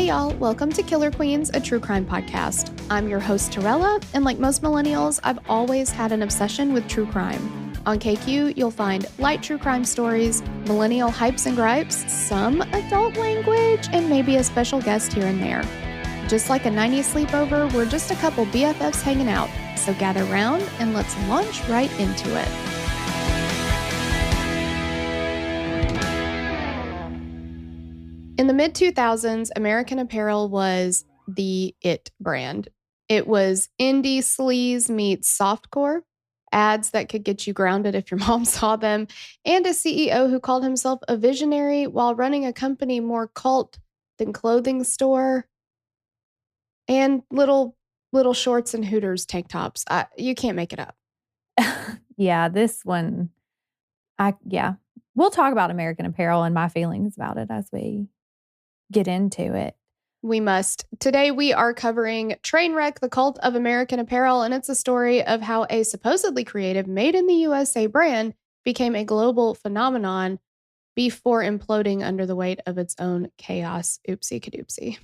Hey y'all, welcome to Killer Queens, a true crime podcast. I'm your host, Torella, and like most millennials, I've always had an obsession with true crime. On KQ, you'll find light true crime stories, millennial hypes and gripes, some adult language, and maybe a special guest here and there. Just like a 90s sleepover, we're just a couple BFFs hanging out, so gather round and let's launch right into it. In the mid-2000s, American Apparel was the it brand. It was indie sleaze meets softcore, ads that could get you grounded if your mom saw them, and a CEO who called himself a visionary while running a company more cult than clothing store, and little shorts and Hooters tank tops. You can't make it up. Yeah, this one, We'll talk about American Apparel and my feelings about it as we get into it. We must. Today we are covering Trainwreck, the Cult of American Apparel, and it's a story of how a supposedly creative made in the USA brand became a global phenomenon before imploding under the weight of its own chaos. Oopsie kadoopsie.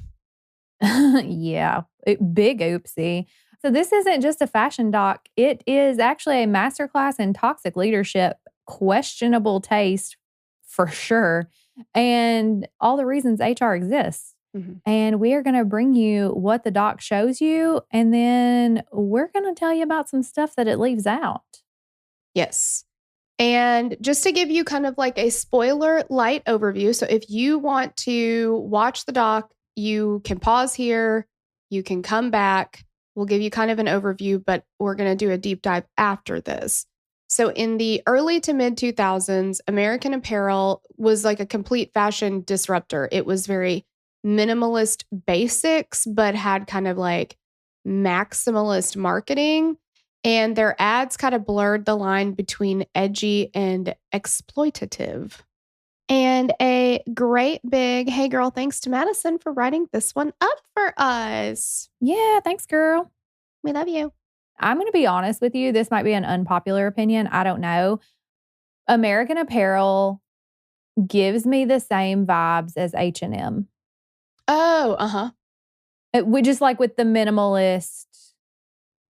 Yeah, big oopsie. So this isn't just a fashion doc. It is actually a masterclass in toxic leadership, questionable taste for sure, and all the reasons HR exists. Mm-hmm. And we are going to bring you what the doc shows you, and then we're going to tell you about some stuff that it leaves out. Yes. And just to give you kind of like a spoiler light overview, so if you want to watch the doc, you can pause here, you can come back. We'll give you kind of an overview, but we're going to do a deep dive after this. So in the early to mid 2000s, American Apparel was like a complete fashion disruptor. It was very minimalist basics, but had kind of like maximalist marketing. And their ads kind of blurred the line between edgy and exploitative. And a great big, hey girl, thanks to Madison for writing this one up for us. Yeah, thanks, girl. We love you. I'm going to be honest with you. This might be an unpopular opinion. I don't know. American Apparel gives me the same vibes as H&M. Oh, uh-huh. We just like with the minimalist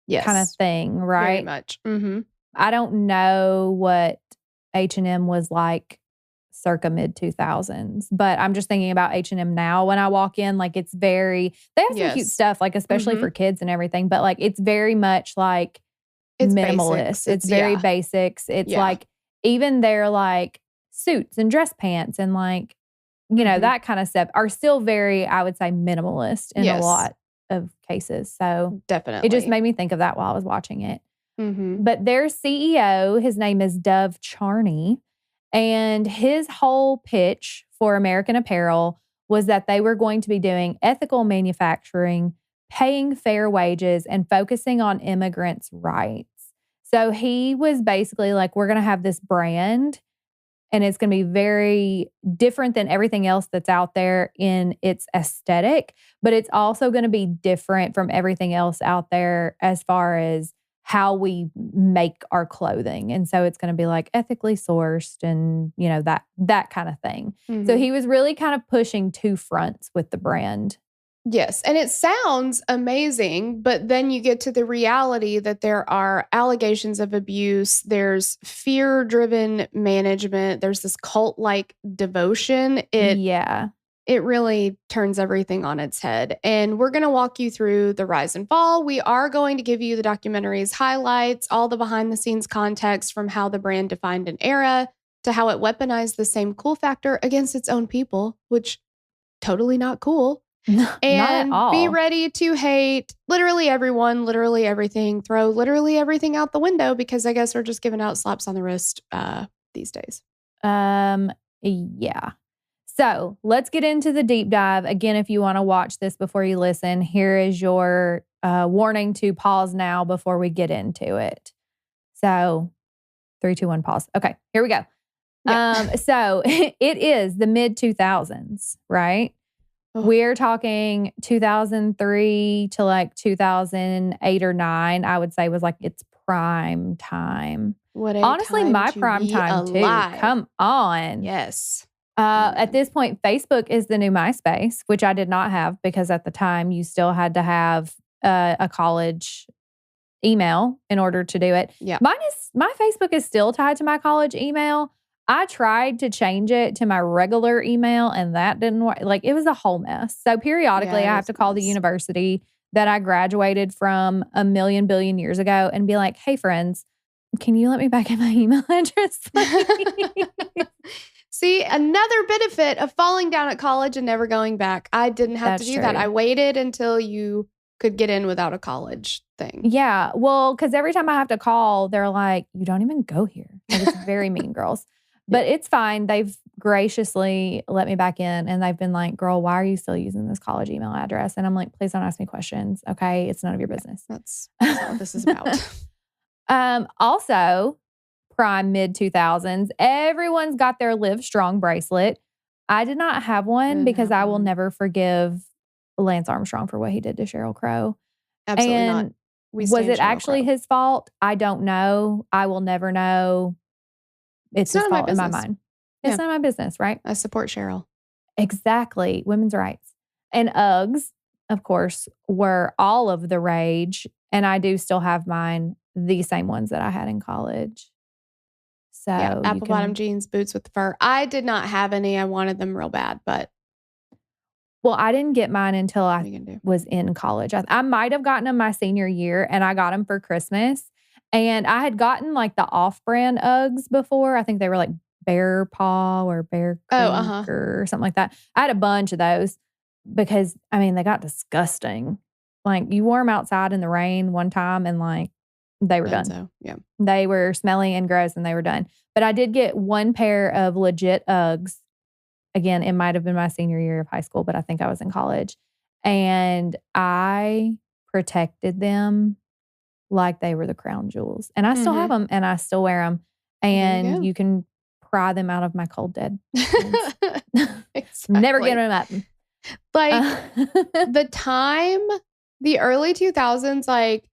kind of thing, right? Very much. Mm-hmm. I don't know what H&M was like circa mid 2000s, but I'm just thinking about H&M now. When I walk in, like they have some cute stuff, like especially for kids and everything, but like it's very much like it's minimalist. It's very basics. It's like even their like suits and dress pants and like, you know, that kind of stuff are still very, I would say, minimalist in a lot of cases. So definitely, it just made me think of that while I was watching it. Mm-hmm. But their CEO, his name is Dov Charney. And his whole pitch for American Apparel was that they were going to be doing ethical manufacturing, paying fair wages, and focusing on immigrants' rights. So he was basically like, we're going to have this brand, and it's going to be very different than everything else that's out there in its aesthetic, but it's also going to be different from everything else out there as far as how we make our clothing. And so it's going to be like ethically sourced and, you know, that kind of thing. Mm-hmm. So he was really kind of pushing two fronts with the brand. Yes. And it sounds amazing, but then you get to the reality that there are allegations of abuse. There's fear-driven management. There's this cult-like devotion. It really turns everything on its head. And we're going to walk you through the rise and fall. We are going to give you the documentary's highlights, all the behind-the-scenes context from how the brand defined an era to how it weaponized the same cool factor against its own people, which totally not cool. And not at all. Be ready to hate literally everyone, literally everything, throw literally everything out the window because I guess we're just giving out slaps on the wrist these days. Yeah. So let's get into the deep dive. Again, if you want to watch this before you listen, here is your warning to pause now before we get into it. So 3, 2, 1, pause. Okay, here we go. Yeah. So it is the mid 2000s, right? Oh. We're talking 2003 to like 2008 or 9, I would say was like its prime time. Honestly, my prime time too. Come on. Yes. At this point, Facebook is the new MySpace, which I did not have because at the time you still had to have a college email in order to do it. Yeah. My Facebook is still tied to my college email. I tried to change it to my regular email and that didn't work. Like it was a whole mess. So periodically I have to call the university that I graduated from a million billion years ago and be like, hey friends, can you let me back in my email address? See, another benefit of falling down at college and never going back. I didn't have to do that. I waited until you could get in without a college thing. Yeah. Well, because every time I have to call, they're like, you don't even go here. Like, it's very mean, girls. But it's fine. They've graciously let me back in and they've been like, girl, why are you still using this college email address? And I'm like, please don't ask me questions. Okay. It's none of your business. That's what this is about. Also, prime mid 2000s, everyone's got their Live Strong bracelet. I did not have one because I will never forgive Lance Armstrong for what he did to Sheryl Crow. Absolutely and not. Was it actually his fault? I don't know. I will never know. It's his fault in my mind. It's none of my business, right? I support Sheryl. Exactly. Women's rights. And Uggs, of course, were all of the rage. And I do still have mine, the same ones that I had in college. So apple bottom jeans, boots with fur. I did not have any. I wanted them real bad, but. Well, I didn't get mine until I was in college. I might have gotten them my senior year and I got them for Christmas. And I had gotten like the off-brand Uggs before. I think they were like Bear Paw or Bear Creek or something like that. I had a bunch of those because, I mean, they got disgusting. Like you wore them outside in the rain one time and like they were done. So, yeah. They were smelly and gross and they were done. But I did get one pair of legit Uggs. Again, it might have been my senior year of high school, but I think I was in college. And I protected them like they were the crown jewels. And I still have them and I still wear them. And you can pry them out of my cold dead. Never get them up. Like the early 2000s, like,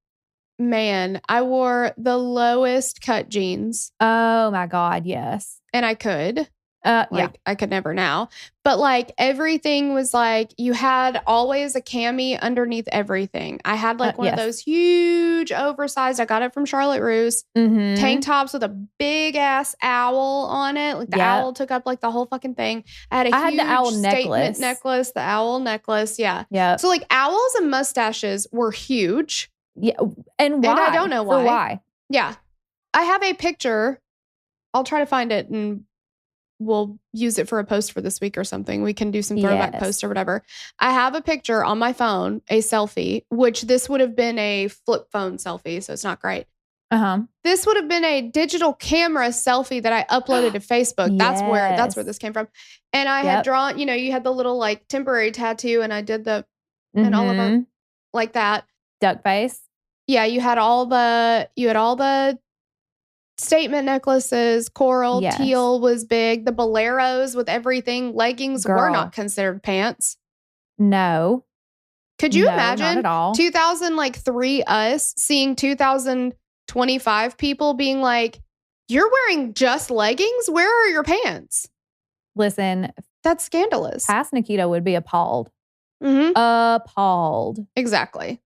man, I wore the lowest cut jeans. Oh my God, yes. And I could. I could never now. But like everything was like, you had always a cami underneath everything. I had like one of those huge oversized, I got it from Charlotte Russe, tank tops with a big ass owl on it. Like the owl took up like the whole fucking thing. I had huge the owl statement necklace, the owl necklace. Yeah. So like owls and mustaches were huge. Yeah. And why? And I don't know why. Why? Yeah. I have a picture. I'll try to find it and we'll use it for a post for this week or something. We can do some throwback posts or whatever. I have a picture on my phone, a selfie, which this would have been a flip phone selfie. So it's not great. This would have been a digital camera selfie that I uploaded to Facebook. That's where this came from. And I had drawn, you had the little like temporary tattoo and I did the, and all of them like that. Duck face. Yeah. You had all the statement necklaces, coral, teal was big. The boleros with everything. Leggings were not considered pants. No. Could you imagine not at all. 2003 us seeing 2025 people being like, you're wearing just leggings? Where are your pants? Listen. That's scandalous. Past Nikita would be appalled. Appalled. Exactly.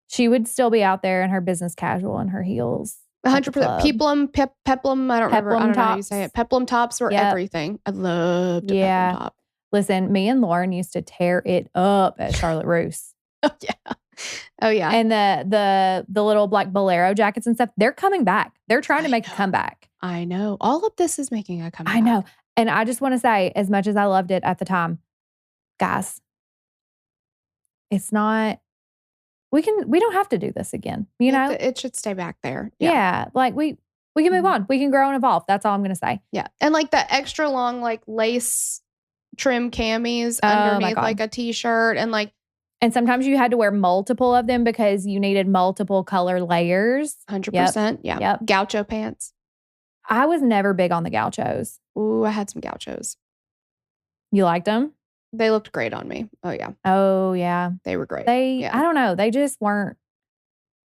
She would still be out there in her business casual and her heels. 100%. Peplum. I don't know how you say it. Peplum tops were everything. I loved a peplum top. Listen, me and Lauren used to tear it up at Charlotte Russe. Oh yeah. And the little black bolero jackets and stuff, they're coming back. They're trying to make a comeback. I know. All of this is making a comeback. I know. And I just want to say, as much as I loved it at the time, guys, it's not. We don't have to do this again. You know, it should stay back there. Yeah. Like we can move on. We can grow and evolve. That's all I'm going to say. Yeah. And like the extra long, like lace trim camis underneath like a t-shirt and sometimes you had to wear multiple of them because you needed multiple color layers. 100%. Yeah. Yep. Gaucho pants. I was never big on the gauchos. Ooh, I had some gauchos. You liked them? They looked great on me. Oh yeah. Oh yeah. They were great. I don't know. They just weren't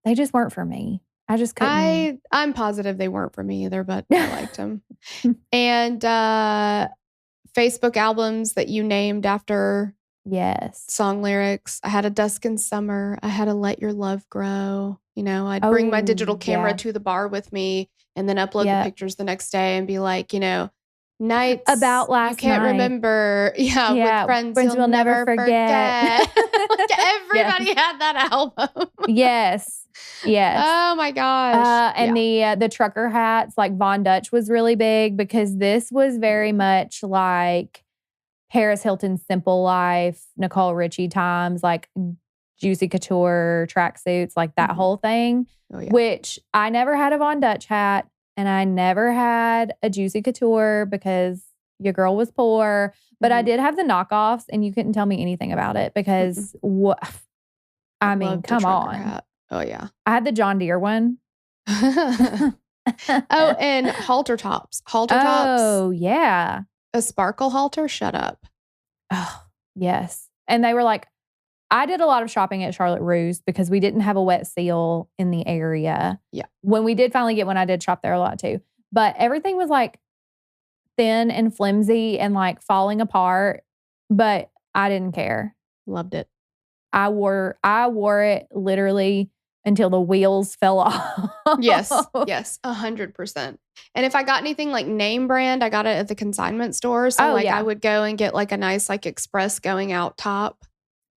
for me. I just couldn't. I'm positive they weren't for me either, but I liked them. And Facebook albums that you named after Yes. song lyrics. I had a Dusk in Summer. I had a Let Your Love Grow. You know, I'd bring my digital camera to the bar with me and then upload the pictures the next day and be like, you know, nights about last you can't night. Remember. Yeah, with friends you'll never forget. Like everybody had that album. Yes. Oh my gosh. And the trucker hats, like Von Dutch was really big because this was very much like Paris Hilton's Simple Life, Nicole Richie times, like Juicy Couture tracksuits, like that whole thing, which I never had a Von Dutch hat and I never had a Juicy Couture because your girl was poor, but I did have the knockoffs and you couldn't tell me anything about it because I mean, come on. Hat. Oh yeah. I had the John Deere one. Oh, and halter tops. Halter tops. Oh, yeah. A sparkle halter? Shut up. Oh, yes. And they were like, I did a lot of shopping at Charlotte Russe because we didn't have a wet seal in the area. Yeah. When we did finally get one, I did shop there a lot too. But everything was like thin and flimsy and like falling apart. But I didn't care. Loved it. I wore it literally until the wheels fell off. Yes, 100%. And if I got anything like name brand, I got it at the consignment store. So I would go and get like a nice like express going out top.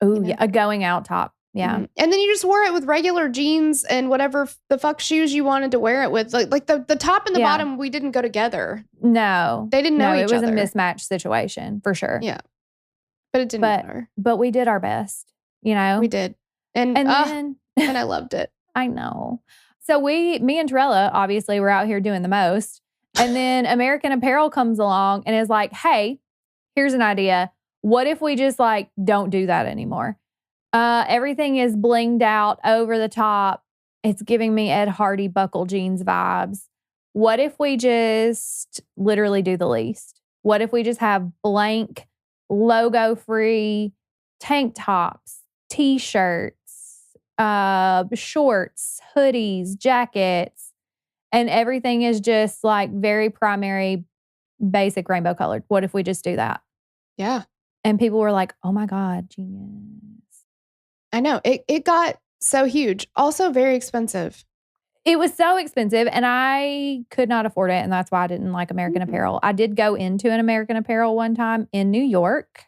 Oh, yeah, a going out top. Yeah. Mm-hmm. And then you just wore it with regular jeans and whatever the fuck shoes you wanted to wear it with. Like the top and the bottom, we didn't go together. No. They didn't know each other. It was a mismatch situation for sure. Yeah. But it didn't matter. But we did our best, you know? We did. And then and I loved it. I know. So me and Torella, obviously, were out here doing the most. And then American Apparel comes along and is like, hey, here's an idea. What if we just like don't do that anymore? Everything is blinged out over the top. It's giving me Ed Hardy buckle jeans vibes. What if we just literally do the least? What if we just have blank, logo-free tank tops, t-shirts, shorts, hoodies, jackets, and everything is just like very primary, basic rainbow colored. What if we just do that? Yeah. And people were like, oh my God, genius. I know. It got so huge. Also very expensive. It was so expensive and I could not afford it. And that's why I didn't like American Apparel. I did go into an American Apparel one time in New York.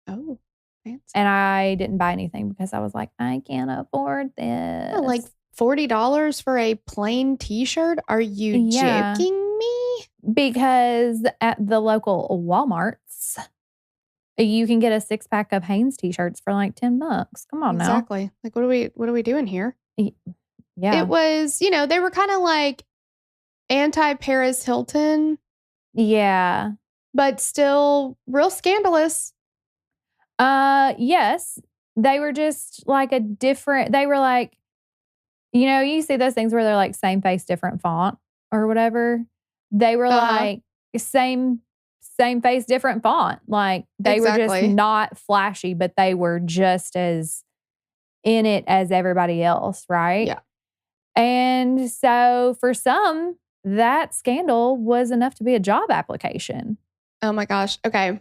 Oh, fancy. And I didn't buy anything because I was like, I can't afford this. Yeah, like $40 for a plain t-shirt? Are you joking me? Because at the local Walmarts, you can get a 6-pack of Hanes t-shirts for like $10. Come on now. Exactly. Like, what are we doing here? Yeah. It was, they were kind of like anti-Paris Hilton. Yeah. But still real scandalous. Yes. They were just like they were like, you see those things where they're like same face, different font or whatever. They were like same face, different font. Like they were just not flashy, but they were just as in it as everybody else. Right. Yeah. And so for some, that scandal was enough to be a job application. Oh my gosh. Okay.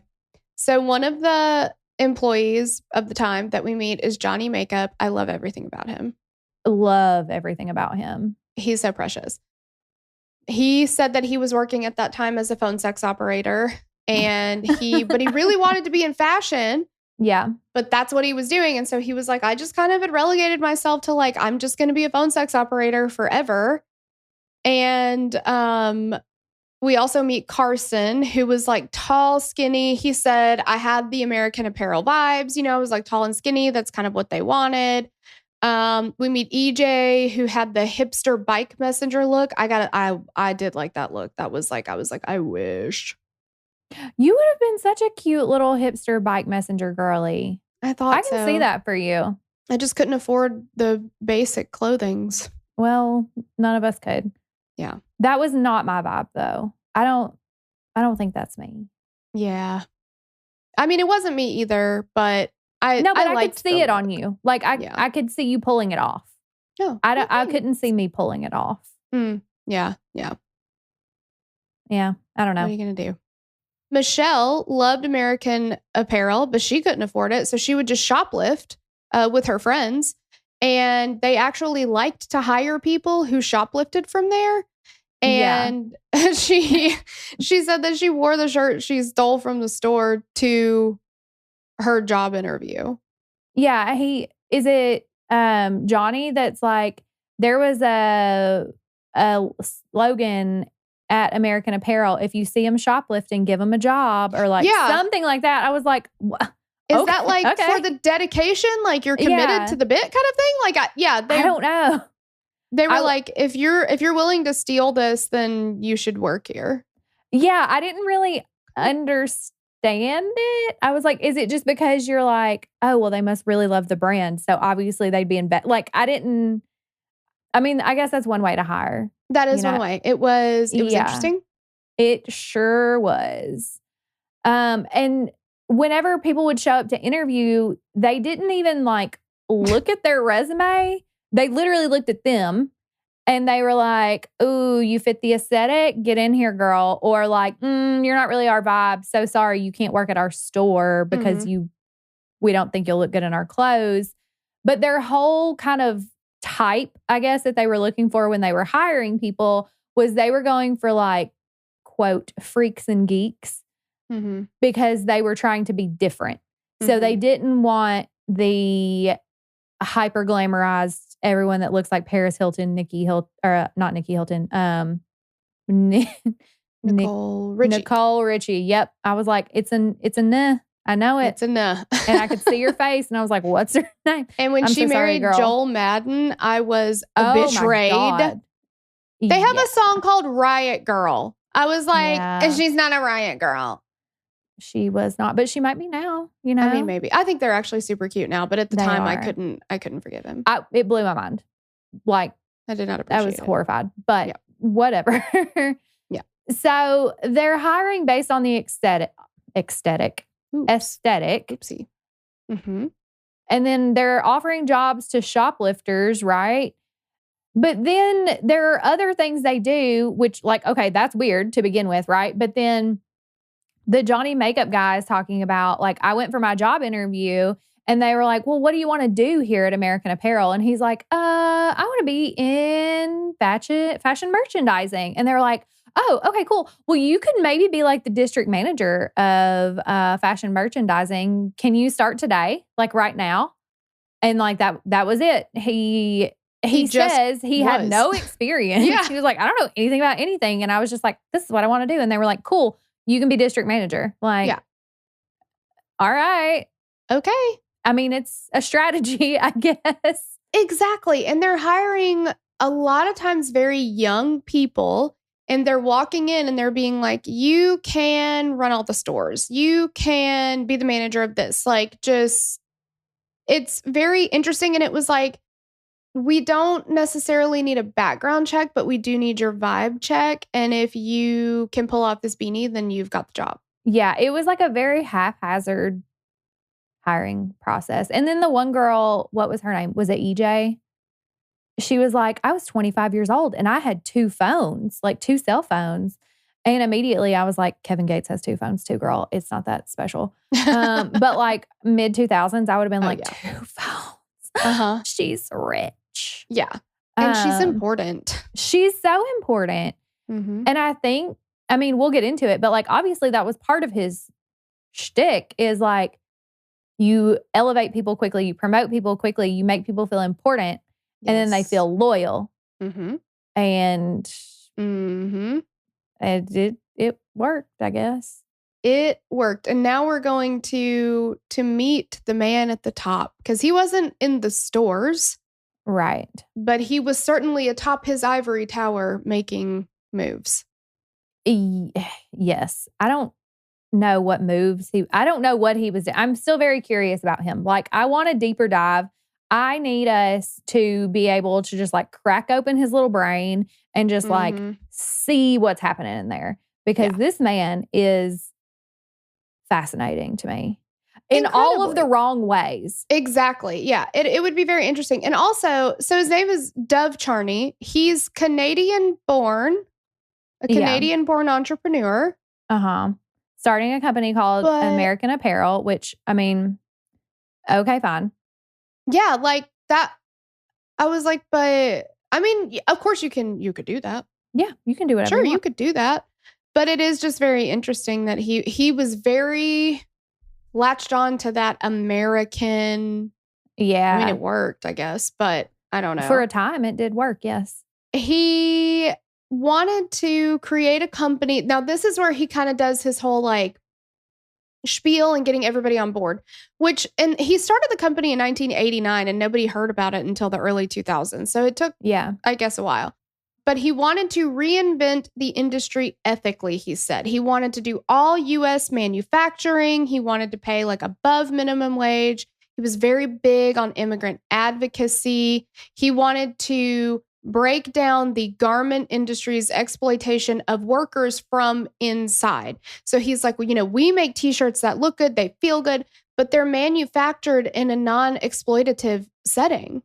So one of the employees of the time that we meet is Johnny Makeup. I love everything about him. Love everything about him. He's so precious. He said that he was working at that time as a phone sex operator and but he really wanted to be in fashion. Yeah. But that's what he was doing. And so he was like, I just kind of had relegated myself to like, I'm just going to be a phone sex operator forever. And we also meet Carson, who was like tall, skinny. He said, I had the American Apparel vibes, I was like tall and skinny. That's kind of what they wanted. We meet EJ, who had the hipster bike messenger look. I did like that look. That was like, I was like, I wish. You would have been such a cute little hipster bike messenger girly. I thought I can see that for you. I just couldn't afford the basic clothings. Well, none of us could. Yeah. That was not my vibe though. I don't think that's me. Yeah. I mean, it wasn't me either, but I could see it on you. Like I could see you pulling it off. Oh, I couldn't see me pulling it off. Yeah. Yeah. I don't know. What are you going to do? Michelle loved American Apparel, but she couldn't afford it. So she would just shoplift with her friends. And they actually liked to hire people who shoplifted from there. And she said that she wore the shirt she stole from the store to her job interview. Yeah. Is it Johnny that's like, there was a slogan at American Apparel, if you see him shoplifting, give him a job, or like something like that. I was like, what? Is that like for the dedication? Like you're committed to the bit kind of thing? Like, I don't know. They were like, if you're willing to steal this, then you should work here. Yeah. I didn't really understand it. I was like, is it just because you're like, oh, well, they must really love the brand. So obviously they'd be in bed. Like I guess that's one way to hire. That is one way. It was interesting. It sure was. And whenever people would show up to interview, they didn't even like look at their resume. They literally looked at them and they were like, ooh, you fit the aesthetic, get in here, girl. Or like, you're not really our vibe. So sorry, you can't work at our store because we don't think you'll look good in our clothes. But their whole kind of type, I guess, that they were looking for when they were hiring people was they were going for like, quote, freaks and geeks because they were trying to be different. So they didn't want the hyper glamorized everyone that looks like Paris Hilton, not Nikki Hilton, Nicole Richie. Nicole Richie. Yep. I was like, it's a nah. I know it. It's a nah. And I could see your face and I was like, what's her name? And when she married Joel Madden, I was betrayed. They have a song called Riot Girl. I was like, and she's not a riot girl. She was not, but she might be now, you know? I mean, maybe. I think they're actually super cute now, but at the time I couldn't forgive him. It blew my mind. Like, I did not appreciate it. I was horrified, but whatever. Yeah. So they're hiring based on the aesthetic. Oopsie. Mm-hmm. And then they're offering jobs to shoplifters, right? But then there are other things they do, which like, okay, that's weird to begin with, right? But then the Johnny makeup guy is talking about, like, I went for my job interview and they were like, well, what do you want to do here at American Apparel? And he's like, I want to be in fashion merchandising. And they were like, oh, okay, cool. Well, you could maybe be like the district manager of fashion merchandising. Can you start today? Like right now? And like that was it. He says he had no experience. He was like, I don't know anything about anything. And I was just like, this is what I want to do. And they were like, cool, you can be district manager. Like, all right. Okay. I mean, it's a strategy, I guess. Exactly. And they're hiring a lot of times very young people. And they're walking in and they're being like, you can run all the stores. You can be the manager of this. Like, just, it's very interesting. And it was like, we don't necessarily need a background check, but we do need your vibe check. And if you can pull off this beanie, then you've got the job. Yeah, it was like a very haphazard hiring process. And then the one girl, what was her name? Was it EJ? She was like, I was 25 years old and I had 2 phones, like 2 cell phones. And immediately I was like, Kevin Gates has 2 phones too, girl. It's not that special. But like mid 2000s, I would have been 2 phones. She's rich. Yeah. And she's important. She's so important. Mm-hmm. And I think, I mean, we'll get into it, but like, obviously that was part of his shtick is like, you elevate people quickly, you promote people quickly, you make people feel important. And then they feel loyal. Mm-hmm. And it worked, I guess. It worked. And now we're going to meet the man at the top because he wasn't in the stores. Right. But he was certainly atop his ivory tower making moves. Yes. I don't know what moves I don't know what he was doing. I'm still very curious about him. Like, I want a deeper dive. I need us to be able to just like crack open his little brain and just like see what's happening in there. Because this man is fascinating to me in all of the wrong ways. Exactly. Yeah. It would be very interesting. And also, so his name is Dov Charney. He's Canadian born, a Canadian born entrepreneur. starting a company called American Apparel, which, I mean, okay, fine. Yeah, like that. I was like, but I mean, of course you could do that. Yeah, you can do whatever you want. You could do that. But it is just very interesting that he was very latched on to that American. Yeah. I mean, it worked, I guess, but I don't know. For a time, it did work, yes. He wanted to create a company. Now, this is where he kind of does his whole like spiel and getting everybody on board, and he started the company in 1989 and nobody heard about it until the early 2000s. So it took, I guess, a while. But he wanted to reinvent the industry ethically, he said. He wanted to do all U.S. manufacturing. He wanted to pay like above minimum wage. He was very big on immigrant advocacy. He wanted to break down the garment industry's exploitation of workers from inside. So he's like, well, we make t-shirts that look good, they feel good, but they're manufactured in a non-exploitative setting.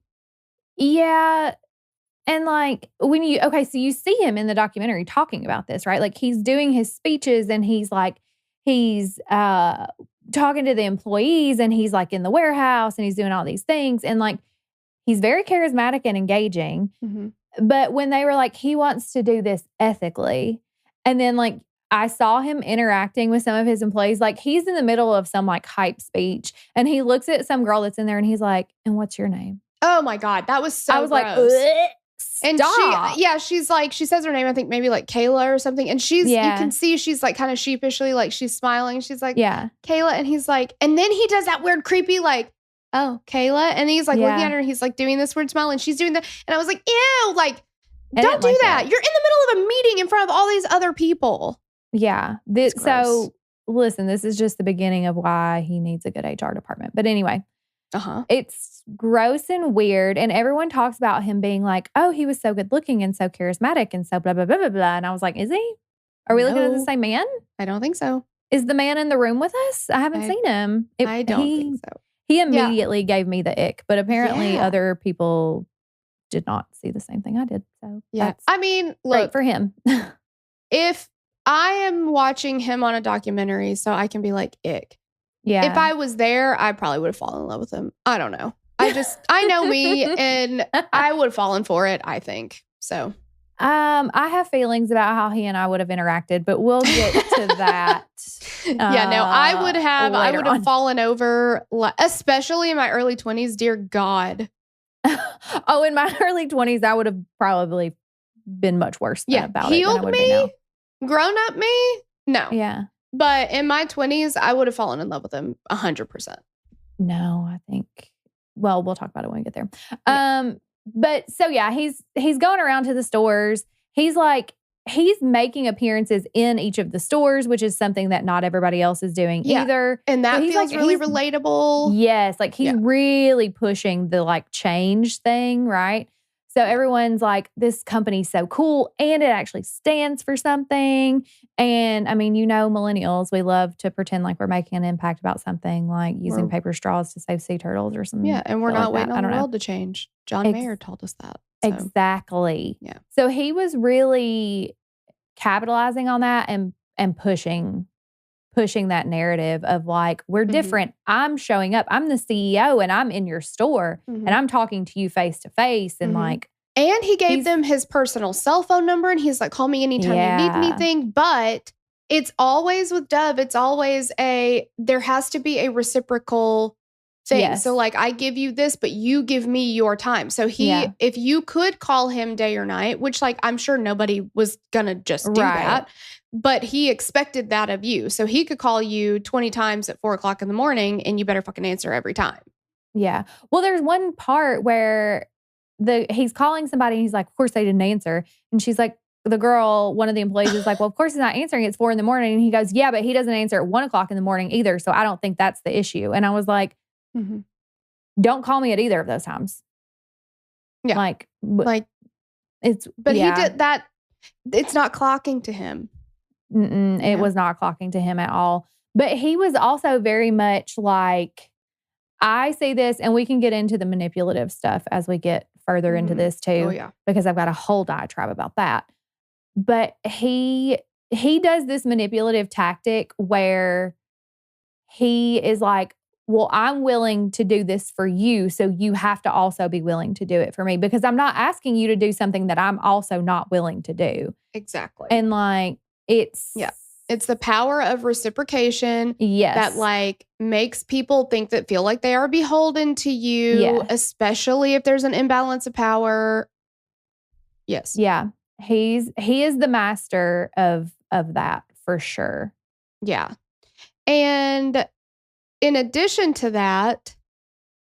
Yeah. And like so you see him in the documentary talking about this, right? Like he's doing his speeches and he's talking to the employees and he's like in the warehouse and he's doing all these things. And like, he's very charismatic and engaging. Mm-hmm. But when they were like, he wants to do this ethically. And then like, I saw him interacting with some of his employees. Like he's in the middle of some like hype speech and he looks at some girl that's in there and he's like, and what's your name? Oh my God. That was so I was gross. like, ugh. And she's like, she says her name, I think maybe like Kayla or something. And you can see she's like kind of sheepishly, like she's smiling. She's like, Kayla. And he's like, and then he does that weird, creepy, like, oh, Kayla. And he's like looking at her and he's like doing this weird smile and she's doing that. And I was like, ew, like, don't do that. You're in the middle of a meeting in front of all these other people. Yeah. So listen, this is just the beginning of why he needs a good HR department. But anyway. It's gross and weird. And everyone talks about him being like, oh, he was so good looking and so charismatic and so blah, blah, blah, blah, blah. And I was like, is he? Are we looking at the same man? I don't think so. Is the man in the room with us? I haven't seen him. I don't think so. He immediately gave me the ick, but apparently other people did not see the same thing I did. So that's I mean, great look, for him. If I am watching him on a documentary, so I can be like, ick. Yeah. If I was there, I probably would have fallen in love with him. I don't know. I know me and I would have fallen for it, I think. So, I have feelings about how he and I would have interacted, but we'll get to that. I would have fallen over, especially in my early 20s. Dear God. In my early 20s, I would have probably been much worse about healed it. Me, grown up me, no. Yeah. But in my 20s, I would have fallen in love with him 100%. No, I think, well, we'll talk about it when we get there. Yeah. But so yeah, he's going around to the stores. He's making appearances in each of the stores, which is something that not everybody else is doing either. And that feels really relatable. Yes. Like he's really pushing the like change thing, right? So everyone's like, this company's so cool and it actually stands for something. And I mean, millennials, we love to pretend like we're making an impact about something like using paper straws to save sea turtles or something. Yeah, and we're not waiting on the world to change. John Mayer told us that. So. Exactly. Yeah. So he was really capitalizing on that and pushing that narrative of like, we're different. I'm showing up. I'm the CEO and I'm in your store and I'm talking to you face to face and like. And he gave them his personal cell phone number and he's like, call me anytime you need anything. But it's always with Dov, it's always there has to be a reciprocal thing. Yes. So like, I give you this, but you give me your time. So if you could call him day or night, which like, I'm sure nobody was going to just do that. But he expected that of you. So he could call you 20 times at 4:00 in the morning and you better fucking answer every time. Yeah. Well, there's one part where he's calling somebody and he's like, of course they didn't answer. And she's like, the girl, one of the employees is like, well, of course he's not answering. It's 4 a.m. And he goes, yeah, but he doesn't answer at 1:00 in the morning either. So I don't think that's the issue. And I was like, don't call me at either of those times. Yeah. Like he did that. It's not clocking to him. It was not clocking to him at all. But he was also very much like, I say this, and we can get into the manipulative stuff as we get further into this too. Oh, yeah. Because I've got a whole diatribe about that. But he he does this manipulative tactic where he is like, well, I'm willing to do this for you, so you have to also be willing to do it for me because I'm not asking you to do something that I'm also not willing to do. Exactly. And like, it's... Yeah. It's the power of reciprocation yes. that like makes people think that feel like they are beholden to you, especially if there's an imbalance of power. Yes. Yeah. He is the master of that for sure. Yeah. And in addition to that,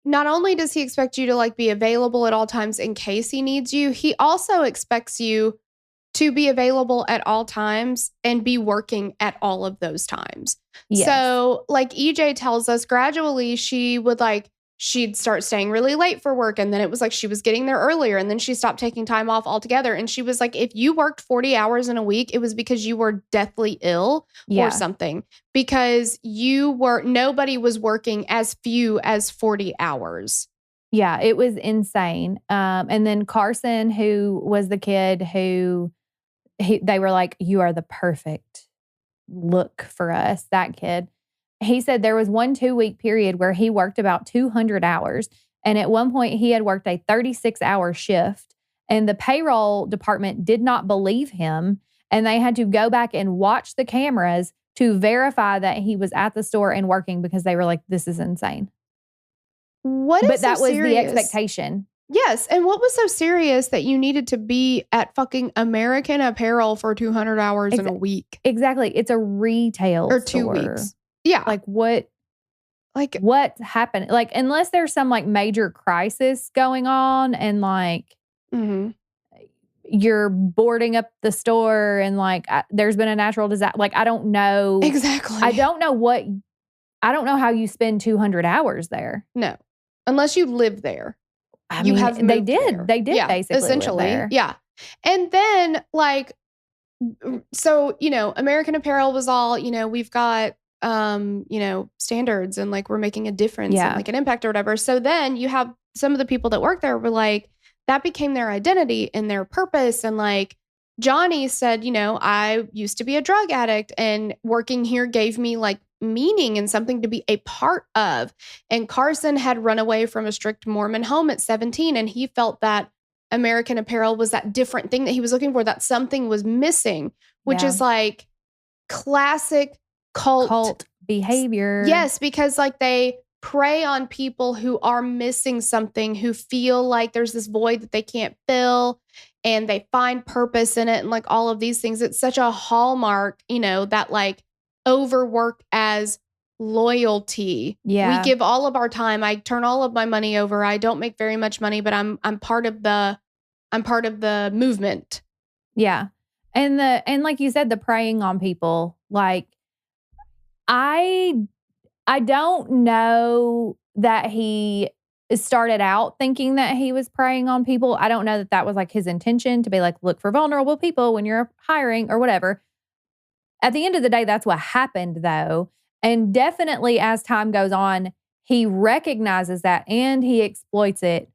not only does he expect you to like be available at all times in case he needs you, he also expects you to be available at all times and be working at all of those times. Yes. So like EJ tells us gradually she'd start staying really late for work. And then it was like she was getting there earlier and then she stopped taking time off altogether. And she was like, if you worked 40 hours in a week, it was because you were deathly ill or something, because nobody was working as few as 40 hours. Yeah, it was insane. And then Carson, who was the kid who they were like, you are the perfect look for us, that kid. He said there was 1 2-week period where he worked about 200 hours. And at one point he had worked a 36-hour shift and the payroll department did not believe him. And they had to go back and watch the cameras to verify that he was at the store and working because they were like, this is insane. But that was the expectation. Yes. And what was so serious that you needed to be at fucking American Apparel for 200 hours in a week? Exactly. It's a retail or store. 2 weeks. Yeah. Like what happened? Like, unless there's some like major crisis going on and like you're boarding up the store and like there's been a natural disaster. Like, I don't know. Exactly. I don't know how you spend 200 hours there. No. Unless you live there. They did basically essentially live there. Yeah. And then like, so, American Apparel was all, we've got, standards and like, we're making a difference and like an impact or whatever. So then you have some of the people that work there were like, that became their identity and their purpose. And like Johnny said, I used to be a drug addict and working here gave me like meaning and something to be a part of. And Carson had run away from a strict Mormon home at 17. And he felt that American Apparel was that different thing that he was looking for, that something was missing, which is like classic cult behavior. Yes, because like they prey on people who are missing something, who feel like there's this void that they can't fill and they find purpose in it and like all of these things. It's such a hallmark, that like overwork as loyalty. Yeah. We give all of our time. I turn all of my money over. I don't make very much money, but I'm part of the movement. Yeah. And like you said, the preying on people. Like I don't know that he started out thinking that he was preying on people. I don't know that that was like his intention to be like, look for vulnerable people when you're hiring or whatever. At the end of the day, that's what happened though. And definitely as time goes on, he recognizes that and he exploits it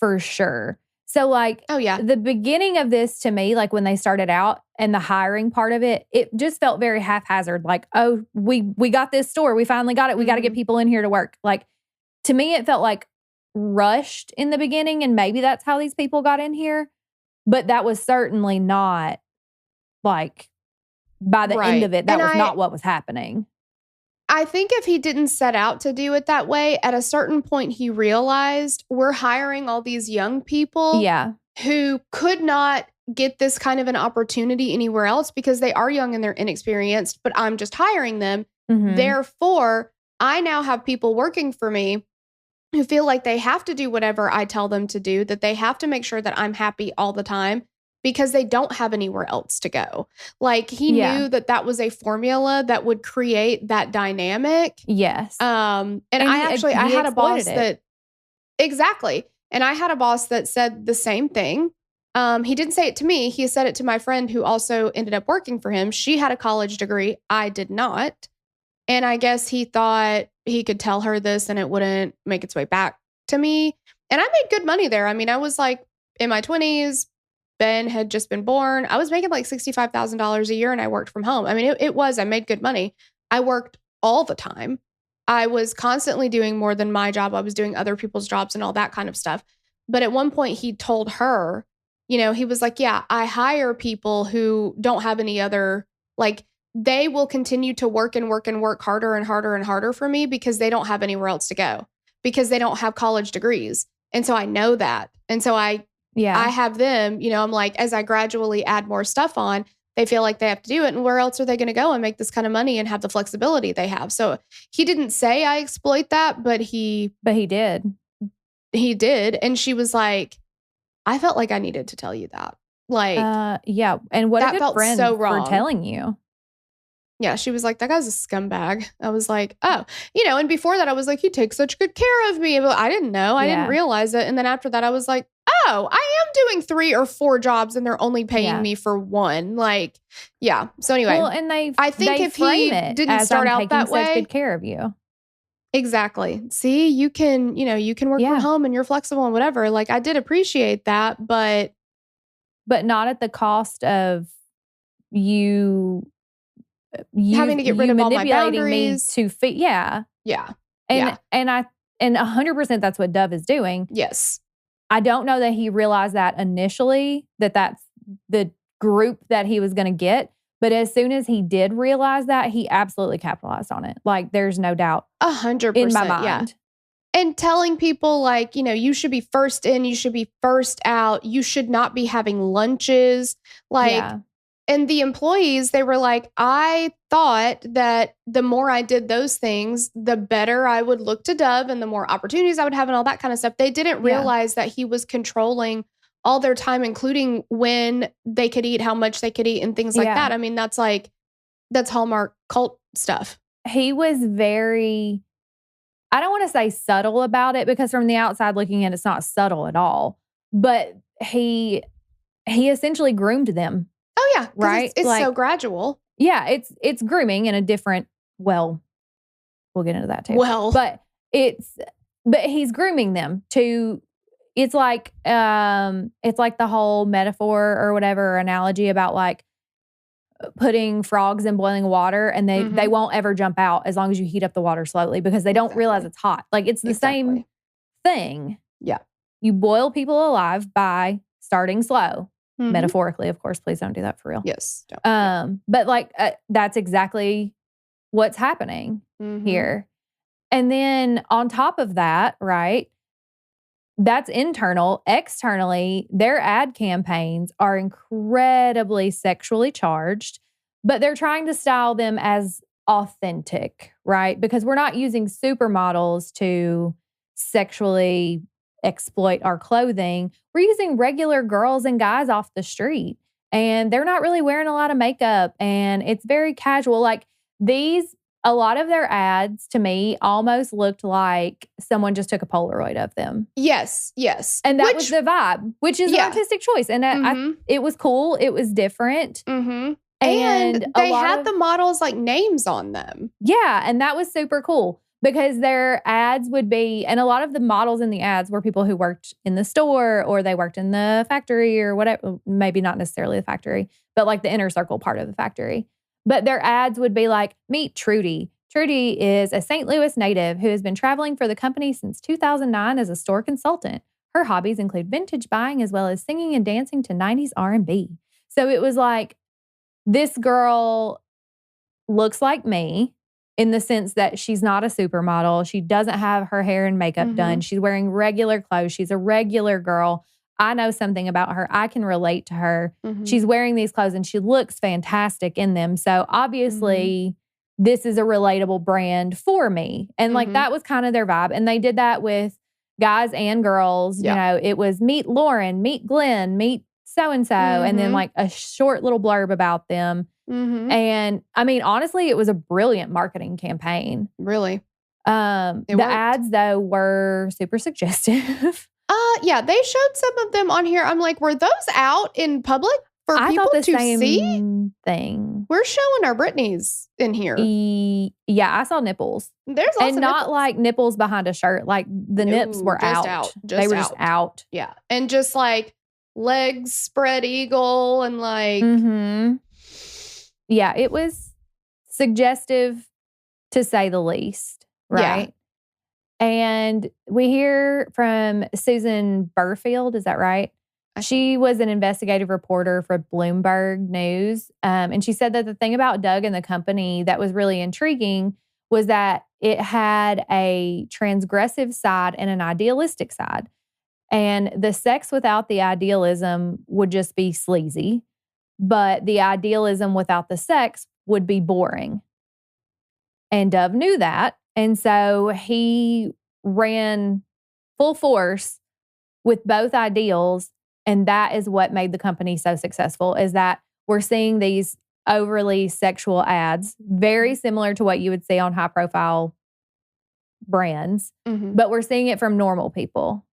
for sure. So like, oh yeah, the beginning of this to me, like when they started out and the hiring part of it, it just felt very haphazard. Like, oh, we got this store. We finally got it. We got to get people in here to work. Like, to me, it felt like rushed in the beginning and maybe that's how these people got in here. But that was certainly not like by the end of it, that was not what was happening. I think if he didn't set out to do it that way, at a certain point, he realized we're hiring all these young people who could not get this kind of an opportunity anywhere else because they are young and they're inexperienced, but I'm just hiring them. Therefore, I now have people working for me who feel like they have to do whatever I tell them to do, that they have to make sure that I'm happy all the time because they don't have anywhere else to go. Like he knew that that was a formula that would create that dynamic. Yes. And I had a boss that, exactly. And I had a boss that said the same thing. He didn't say it to me. He said it to my friend who also ended up working for him. She had a college degree. I did not. And I guess he thought he could tell her this and it wouldn't make its way back to me. And I made good money there. I mean, I was like in my 20s, Ben had just been born. I was making like $65,000 a year and I worked from home. I mean, I made good money. I worked all the time. I was constantly doing more than my job. I was doing other people's jobs and all that kind of stuff. But at one point he told her, he was like, yeah, I hire people who don't have any other, like, they will continue to work and work and work harder and harder and harder for me because they don't have anywhere else to go, because they don't have college degrees. And so I know that. And so I have them, I'm like, as I gradually add more stuff on, they feel like they have to do it. And where else are they going to go and make this kind of money and have the flexibility they have? So he didn't say I exploit that, but he did. He did. And she was like, I felt like I needed to tell you that. Like, yeah. And what that a good felt friend so wrong for telling you. Yeah, she was like, that guy's a scumbag. I was like, oh, and before that I was like, he takes such good care of me. But I didn't know. I didn't realize it. And then after that I was like, oh, I am doing 3 or 4 jobs and they're only paying me for 1. Like, yeah. So anyway, well, and I think if he didn't start out that way, such good care of you. Exactly. See, you can work from home and you're flexible and whatever. Like, I did appreciate that, but not at the cost of you having to get rid of all my boundaries to fit. Yeah. Yeah. And 100% that's what Dov is doing. Yes. I don't know that he realized that initially, that's the group that he was going to get. But as soon as he did realize that, he absolutely capitalized on it. Like, there's no doubt. 100% in my mind. Yeah. And telling people, like, you should be first in, you should be first out, you should not be having lunches. Like, and the employees, they were like, I thought that the more I did those things, the better I would look to Dov and the more opportunities I would have and all that kind of stuff. They didn't realize that he was controlling all their time, including when they could eat, how much they could eat, and things like that. I mean, that's Hallmark cult stuff. He was very, I don't want to say subtle about it, because from the outside looking in, it's not subtle at all. But he essentially groomed them. Oh yeah, right. It's like, so gradual. Yeah, it's grooming in a different. Well, we'll get into that too. Well, but he's grooming them to. It's like the whole metaphor or whatever, or analogy about like putting frogs in boiling water, and they won't ever jump out as long as you heat up the water slowly, because they don't realize it's hot. Like, it's the same thing. Yeah. You boil people alive by starting slow. Metaphorically, of course. Please don't do that for real. Yes. Don't. But like that's exactly what's happening here. And then on top of that, right? That's internal. Externally, their ad campaigns are incredibly sexually charged, but they're trying to style them as authentic, right? Because we're not using supermodels to sexually exploit our clothing. We're using regular girls and guys off the street, and they're not really wearing a lot of makeup, and it's very casual. Like, a lot of their ads to me almost looked like someone just took a Polaroid of them. Yes, yes. And that was the vibe, which is an artistic choice. And it was cool. It was different. And they had the models like names on them. Yeah, and that was super cool. Because their ads would be, and a lot of the models in the ads were people who worked in the store, or they worked in the factory, or whatever, maybe not necessarily the factory, but like the inner circle part of the factory. But their ads would be like, meet Trudy. Trudy is a St. Louis native who has been traveling for the company since 2009 as a store consultant. Her hobbies include vintage buying as well as singing and dancing to 90s R&B. So it was like, this girl looks like me, in the sense that she's not a supermodel. She doesn't have her hair and makeup done. She's wearing regular clothes. She's a regular girl. I know something about her. I can relate to her. She's wearing these clothes and she looks fantastic in them. So obviously this is a relatable brand for me. And like, that was kind of their vibe. And they did that with guys and girls. You know, it was meet Lauren, meet Glenn, meet so-and-so. And then like a short little blurb about them. And I mean, honestly, it was a brilliant marketing campaign. Really? The ads, though, were super suggestive. Yeah, they showed some of them on here. I'm like, were those out in public for people to see? Thing. We're showing our Britneys in here. Yeah, I saw nipples. There's lots and of not nipples. like nipples behind a shirt. Like the nips were out. They were just out. Yeah, and just like legs spread eagle and like. Yeah, it was suggestive to say the least, right? Yeah. And we hear from Susan Burfield, is that right? She was an investigative reporter for Bloomberg News. And she said that the thing about Doug and the company that was really intriguing was that it had a transgressive side and an idealistic side. And the sex without the idealism would just be sleazy, but the idealism without the sex would be boring. And Dove knew that. And so he ran full force with both ideals. And that is what made the company so successful, is that we're seeing these overly sexual ads, very similar to what you would see on high profile brands, but we're seeing it from normal people.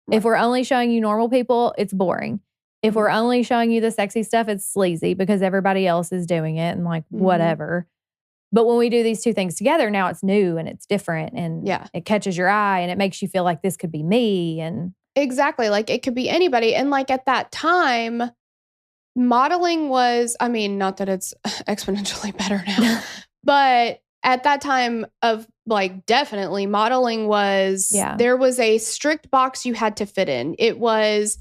Right. If we're only showing you normal people, it's boring. If we're only showing you the sexy stuff, it's sleazy because everybody else is doing it and like whatever. But when we do these two things together, now it's new and it's different and it catches your eye and it makes you feel like this could be me. And exactly. Like it could be anybody. And like at that time, modeling was, I mean, not that it's exponentially better now, but at that time of like definitely modeling was, there was a strict box you had to fit in. It was,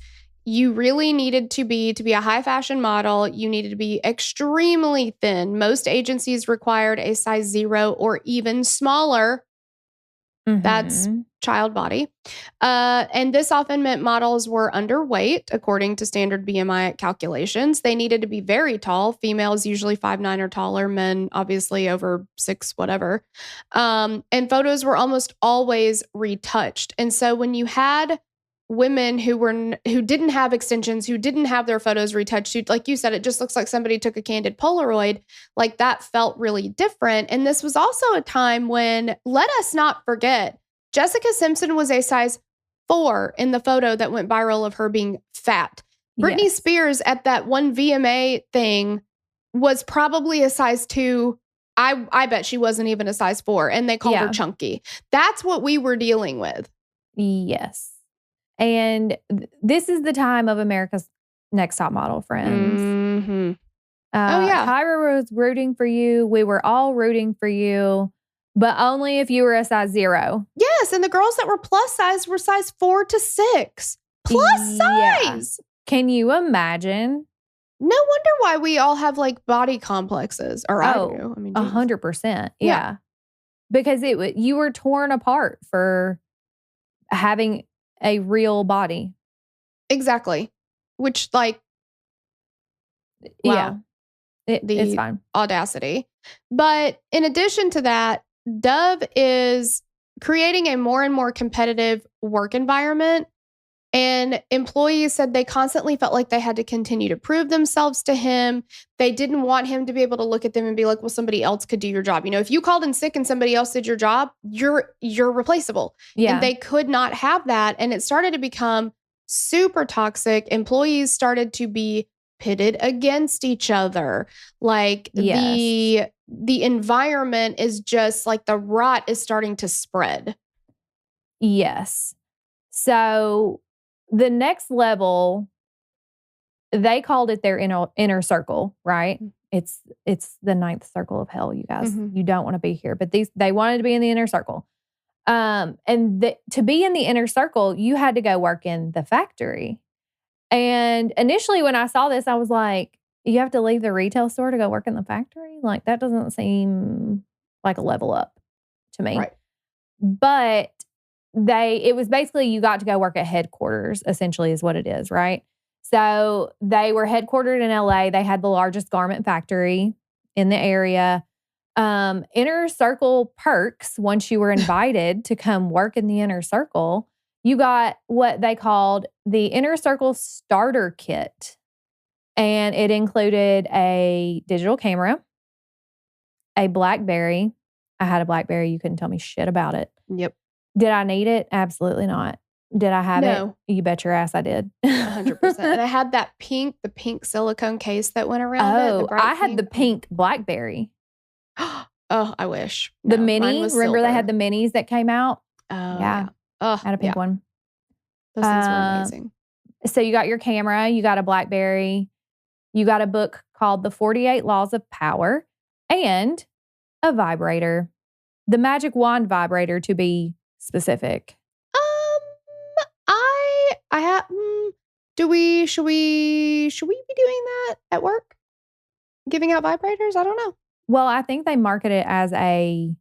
you really needed to be a high fashion model. You needed to be extremely thin. Most agencies required a size 0 or even smaller. That's child body. And this often meant models were underweight, according to standard BMI calculations. They needed to be very tall. Females usually 5'9" or taller. Men, obviously, over 6, whatever. And photos were almost always retouched. And so when you had women who didn't have extensions, who didn't have their photos retouched, like you said, it just looks like somebody took a candid Polaroid, like that felt really different. And this was also a time when, let us not forget, Jessica Simpson was a size 4 in the photo that went viral of her being fat. Britney Spears at that one VMA thing was probably a size 2. I bet she wasn't even a size 4, and they called her chunky. That's what we were dealing with. Yes. And this is the time of America's Next Top Model, friends. Tyra was rooting for you. We were all rooting for you, but only if you were a size 0. Yes, and the girls that were plus size were size 4 to 6. Plus size! Can you imagine? No wonder why we all have like body complexes. Or I do. I mean, 100%. Yeah. Because you were torn apart for having a real body. Exactly. Which like, wow. It's fine. Audacity. But in addition to that, Dove is creating a more and more competitive work environment. And employees said they constantly felt like they had to continue to prove themselves to him. They didn't want him to be able to look at them and be like, well, somebody else could do your job. You know, if you called in sick and somebody else did your job, you're replaceable. Yeah. And they could not have that. And it started to become super toxic. Employees started to be pitted against each other. Like the environment is just like the rot is starting to spread. Yes. So the next level, they called it their inner circle, right? It's the 9th circle of hell, you guys. You don't want to be here. But they wanted to be in the inner circle. And to be in the inner circle, you had to go work in the factory. And initially when I saw this, I was like, you have to leave the retail store to go work in the factory? Like, that doesn't seem like a level up to me. Right. But it was basically you got to go work at headquarters, essentially is what it is, right? So they were headquartered in LA. They had the largest garment factory in the area. Inner circle perks, once you were invited to come work in the inner circle, you got what they called the Inner Circle Starter Kit. And it included a digital camera, a BlackBerry. I had a BlackBerry. You couldn't tell me shit about it. Yep. Did I need it? Absolutely not. Did I have it? You bet your ass I did. 100%. And I had the pink silicone case that went around it. I had the pink BlackBerry. Oh, I wish. The mini. Remember they had the minis that came out? Oh, yeah. I had a pink one. Those things were amazing. So you got your camera, you got a BlackBerry, you got a book called The 48 Laws of Power, and a vibrator. The magic wand vibrator, to be specific. I have. Should we be doing that at work? Giving out vibrators? I don't know. Well, I think they market it as a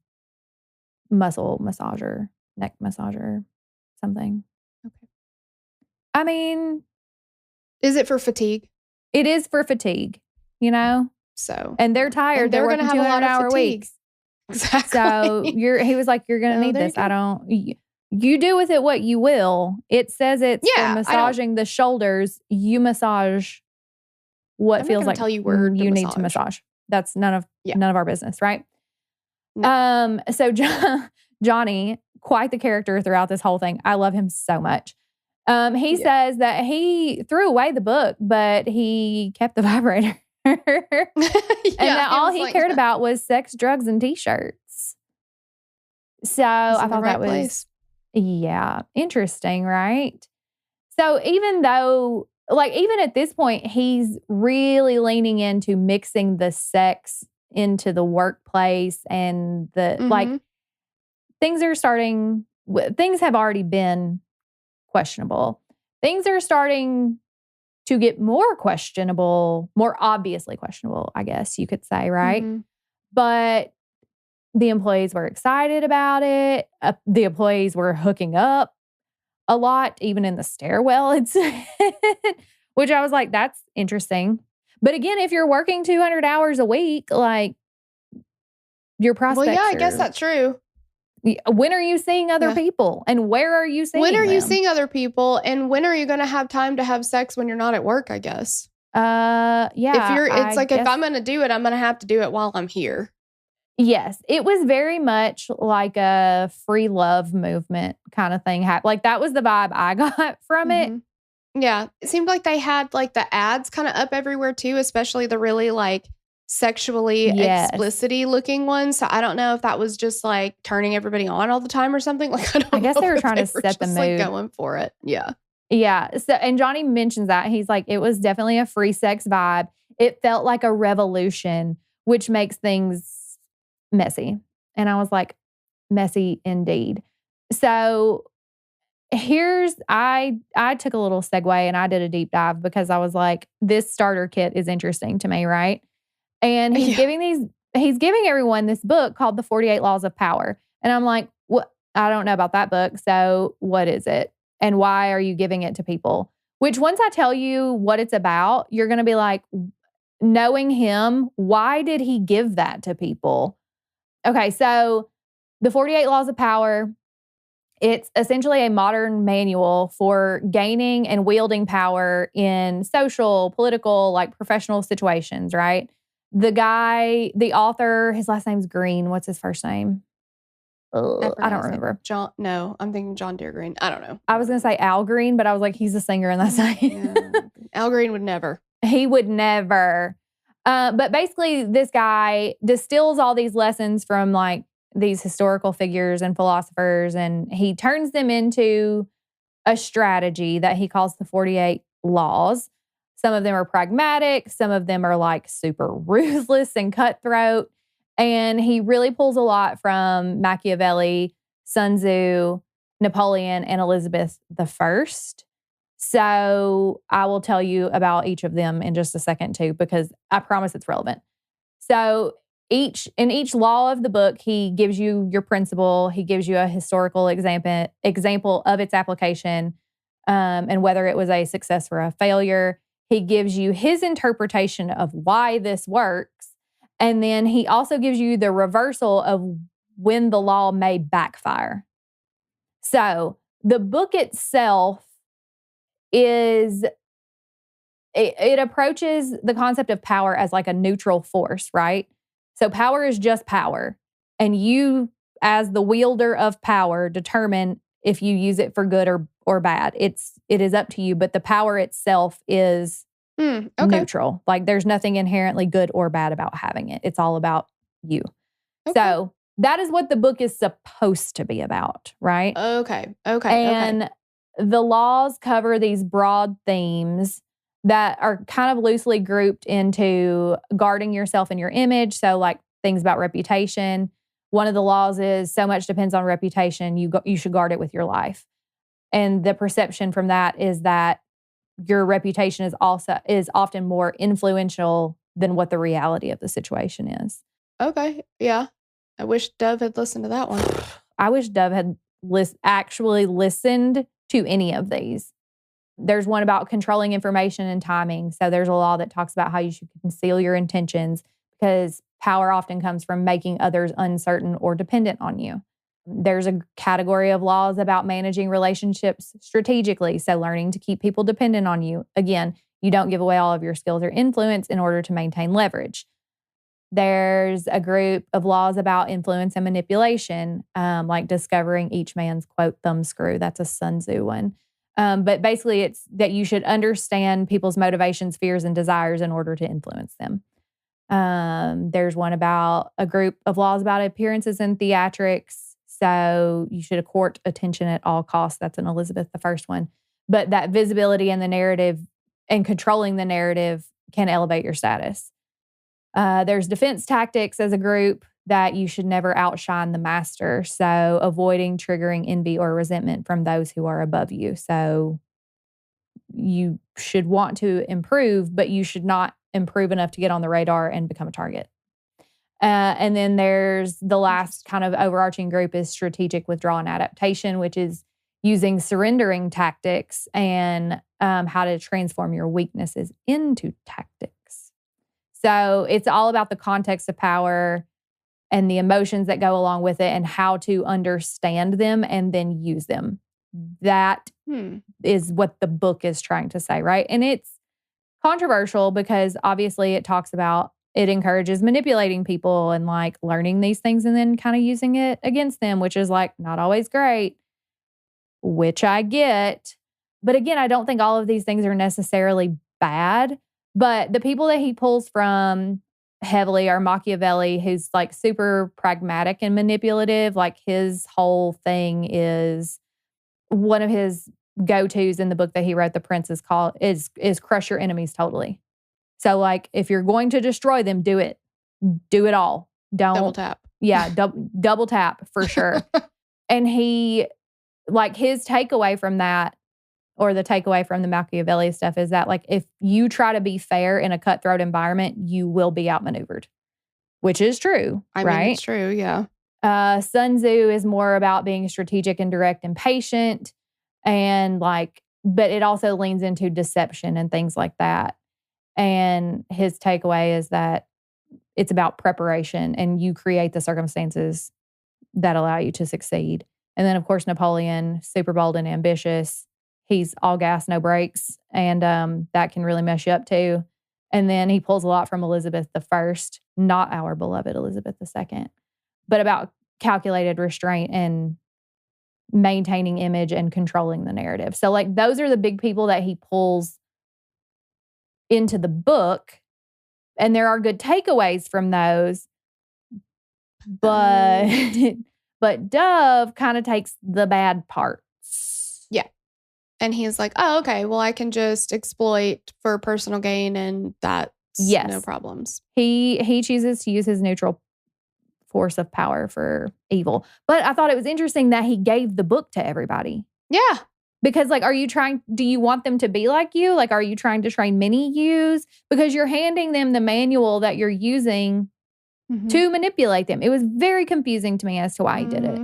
muscle massager, neck massager, something. Okay. I mean, is it for fatigue? It is for fatigue, you know? So, and they're tired. They're working going to have a lot of 200-hour weeks. Exactly. So he was like, you're going to need this. You do with it what you will. It says it's for massaging the shoulders. You massage what feels like tell you where you need to massage. That's none of our business, right? No. So Johnny, quite the character throughout this whole thing. I love him so much. He says that he threw away the book, but he kept the vibrator. And that all he cared about was sex, drugs, and t-shirts. So I thought that was, interesting, right? So even though, even at this point, he's really leaning into mixing the sex into the workplace and things have already been questionable. Things are starting to get more questionable, more obviously questionable, I guess you could say, right? Mm-hmm. But the employees were excited about it. The employees were hooking up a lot, even in the stairwell, which I was like, that's interesting. But again, if you're working 200 hours a week, your prospects I guess that's true. When are you seeing other people? And where are you seeing them? When are you seeing other people? And when are you going to have time to have sex when you're not at work, I guess? Yeah. If I'm going to do it, I'm going to have to do it while I'm here. Yes. It was very much like a free love movement kind of thing. That was the vibe I got from it. Yeah. It seemed like they had the ads kind of up everywhere too, especially the really sexually explicity looking ones. So I don't know if that was just turning everybody on all the time or something. I guess they were trying to set the mood. Going for it. Yeah. Yeah. So, and Johnny mentions that he's like, it was definitely a free sex vibe. It felt like a revolution, which makes things messy. And I was like, messy indeed. So I took a little segue and I did a deep dive because I was like, this starter kit is interesting to me, right? And he's giving everyone this book called The 48 Laws of Power. And I'm like, what? I don't know about that book. So what is it? And why are you giving it to people? Which once I tell you what it's about, you're going to be like, knowing him, why did he give that to people? Okay, so The 48 Laws of Power, it's essentially a modern manual for gaining and wielding power in social, political, professional situations, right? The author, his last name's Green. What's his first name? I don't remember. I'm thinking John Deere Green. I don't know. I was going to say Al Green, but I was like, he's a singer in that song. Al Green would never. He would never. But basically, this guy distills all these lessons from these historical figures and philosophers, and he turns them into a strategy that he calls the 48 Laws. Some of them are pragmatic. Some of them are super ruthless and cutthroat. And he really pulls a lot from Machiavelli, Sun Tzu, Napoleon, and Elizabeth I. So I will tell you about each of them in just a second too, because I promise it's relevant. So in each law of the book, he gives you your principle. He gives you a historical example of its application, and whether it was a success or a failure. He gives you his interpretation of why this works. And then he also gives you the reversal of when the law may backfire. So the book itself it approaches the concept of power as a neutral force, right? So power is just power. And you, as the wielder of power, determine if you use it for good or bad. It is up to you, but the power itself is neutral. There's nothing inherently good or bad about having it. It's all about you. Okay. So that is what the book is supposed to be about, right? Okay. And the laws cover these broad themes that are kind of loosely grouped into guarding yourself and your image. So like things about reputation. One of the laws is so much depends on reputation. You should guard it with your life. And the perception from that is that your reputation is often more influential than what the reality of the situation is. Okay. Yeah. I wish Dov had listened to that one. I wish Dov had actually listened to any of these. There's one about controlling information and timing. So there's a law that talks about how you should conceal your intentions because power often comes from making others uncertain or dependent on you. There's a category of laws about managing relationships strategically. So learning to keep people dependent on you. Again, you don't give away all of your skills or influence in order to maintain leverage. There's a group of laws about influence and manipulation, like discovering each man's, quote, thumbscrew. That's a Sun Tzu one. But basically, it's that you should understand people's motivations, fears, and desires in order to influence them. There's one about a group of laws about appearances and theatrics. So you should court attention at all costs. That's an Elizabeth I one. But that visibility in the narrative and controlling the narrative can elevate your status. There's defense tactics as a group that you should never outshine the master. So avoiding triggering envy or resentment from those who are above you. So you should want to improve, but you should not improve enough to get on the radar and become a target. And then there's the last kind of overarching group is strategic withdrawal and adaptation, which is using surrendering tactics and how to transform your weaknesses into tactics. So it's all about the context of power and the emotions that go along with it and how to understand them and then use them. That is what the book is trying to say, right? And it's controversial because obviously it encourages manipulating people and like learning these things and then kind of using it against them, which is like not always great, which I get. But again, I don't think all of these things are necessarily bad. But the people that he pulls from heavily are Machiavelli, who's like super pragmatic and manipulative. Like his whole thing is one of his go-tos in the book that he wrote, The Prince, is crush your enemies totally. So like if you're going to destroy them, do it. Do it all. Don't double tap. Yeah, double tap for sure. And he like his takeaway from that, or the takeaway from the Machiavelli stuff, is that like if you try to be fair in a cutthroat environment, you will be outmaneuvered, which is true. I right? mean, it's true, yeah. Sun Tzu is more about being strategic and direct and patient, and like, but it also leans into deception and things like that. And his takeaway is that it's about preparation and you create the circumstances that allow you to succeed. And then, of course, Napoleon, super bold and ambitious. He's all gas, no brakes. And that can really mess you up too. And then he pulls a lot from Elizabeth I, not our beloved Elizabeth II, but about calculated restraint and maintaining image and controlling the narrative. So like those are the big people that he pulls into the book. And there are good takeaways from those. But but Dov kind of takes the bad parts. Yeah. And he's like, oh, okay, well, I can just exploit for personal gain and that's no problems. He chooses to use his neutral force of power for evil. But I thought it was interesting that he gave the book to everybody. Yeah. Because like, do you want them to be like you? Like, are you trying to train mini-yous? Because you're handing them the manual that you're using to manipulate them. It was very confusing to me as to why he did it.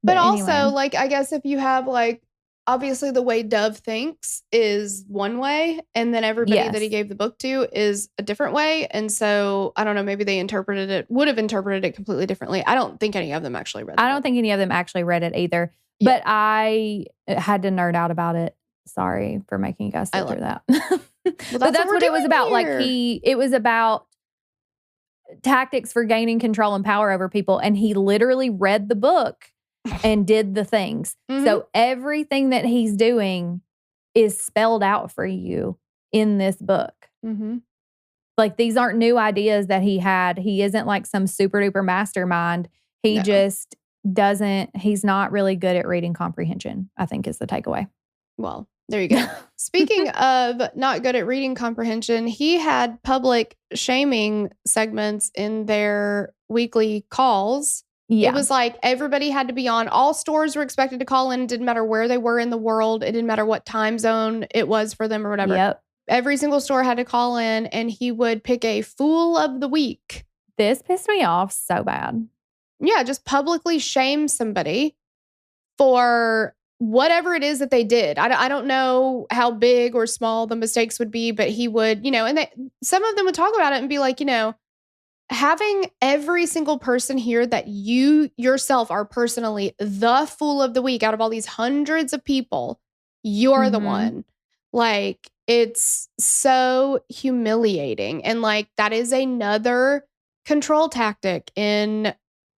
But also, like, I guess if you have like, obviously the way Dov thinks is one way, and then everybody that he gave the book to is a different way. And so, I don't know, maybe they would have interpreted it completely differently. I don't think any of them actually read it. I don't think any of them actually read it either. Yeah. But I had to nerd out about it. Sorry for making you guys sit through that. Well, but that's what it was about. Here. Like it was about tactics for gaining control and power over people. And he literally read the book and did the things. So everything that he's doing is spelled out for you in this book. Like these aren't new ideas that he had. He isn't like some super duper mastermind. He just he's not really good at reading comprehension, I think is the takeaway. Well, there you go. Speaking of not good at reading comprehension, he had public shaming segments in their weekly calls. Yeah. It was like everybody had to be on. All stores were expected to call in. It didn't matter where they were in the world. It didn't matter what time zone it was for them or whatever. Yep. Every single store had to call in, and he would pick a fool of the week. This pissed me off so bad. Yeah, just publicly shame somebody for whatever it is that they did. I don't know how big or small the mistakes would be, but he would, and some of them would talk about it and be like, having every single person here that you yourself are personally the fool of the week out of all these hundreds of people, you're the one. Like, it's so humiliating. And like, that is another control tactic in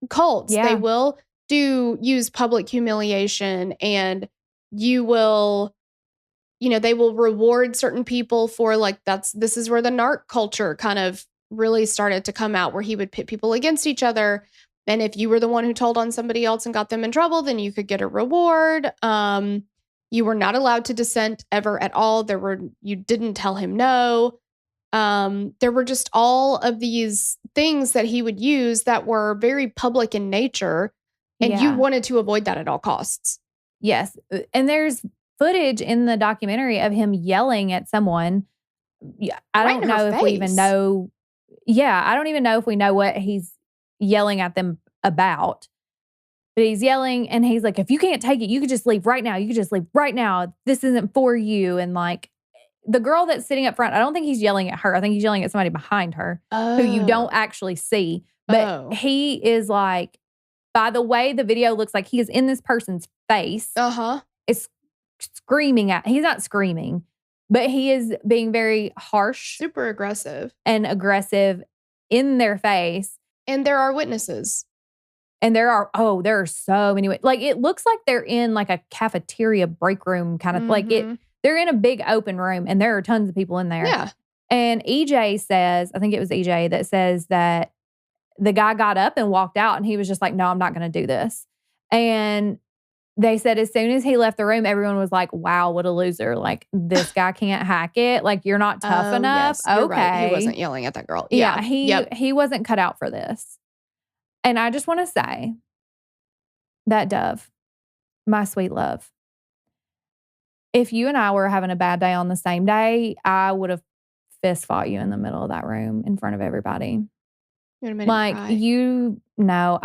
cults. Yeah. They will use public humiliation, and you will, they will reward certain people for like, this is where the narc culture kind of really started to come out, where he would pit people against each other. And if you were the one who told on somebody else and got them in trouble, then you could get a reward. You were not allowed to dissent ever at all. You didn't tell him no. There were just all of these things that he would use that were very public in nature. And you wanted to avoid that at all costs. Yes. And there's footage in the documentary of him yelling at someone. I don't know if we even know. Yeah, I don't even know if we know what he's yelling at them about. But he's yelling, and he's like, if you can't take it, you could just leave right now. You could just leave right now. This isn't for you. And like, the girl that's sitting up front, I don't think he's yelling at her. I think he's yelling at somebody behind her who you don't actually see. But he is like, by the way the video looks like, he is in this person's face. Is screaming at, he's not screaming, but he is being very harsh. Super aggressive. And aggressive in their face. And there are witnesses. And there are so many. Like, it looks like they're in like a cafeteria break room kind of like it. They're in a big open room, and there are tons of people in there. Yeah. And EJ says, I think it was EJ that says that the guy got up and walked out, and he was just like, no, I'm not going to do this. And they said as soon as he left the room, everyone was like, wow, what a loser. Like, this guy can't hack it. Like, you're not tough enough. Yes, okay. Right. He wasn't yelling at that girl. Yeah. He wasn't cut out for this. And I just want to say that, Dov, my sweet love, if you and I were having a bad day on the same day, I would have fist fought you in the middle of that room in front of everybody. Like, I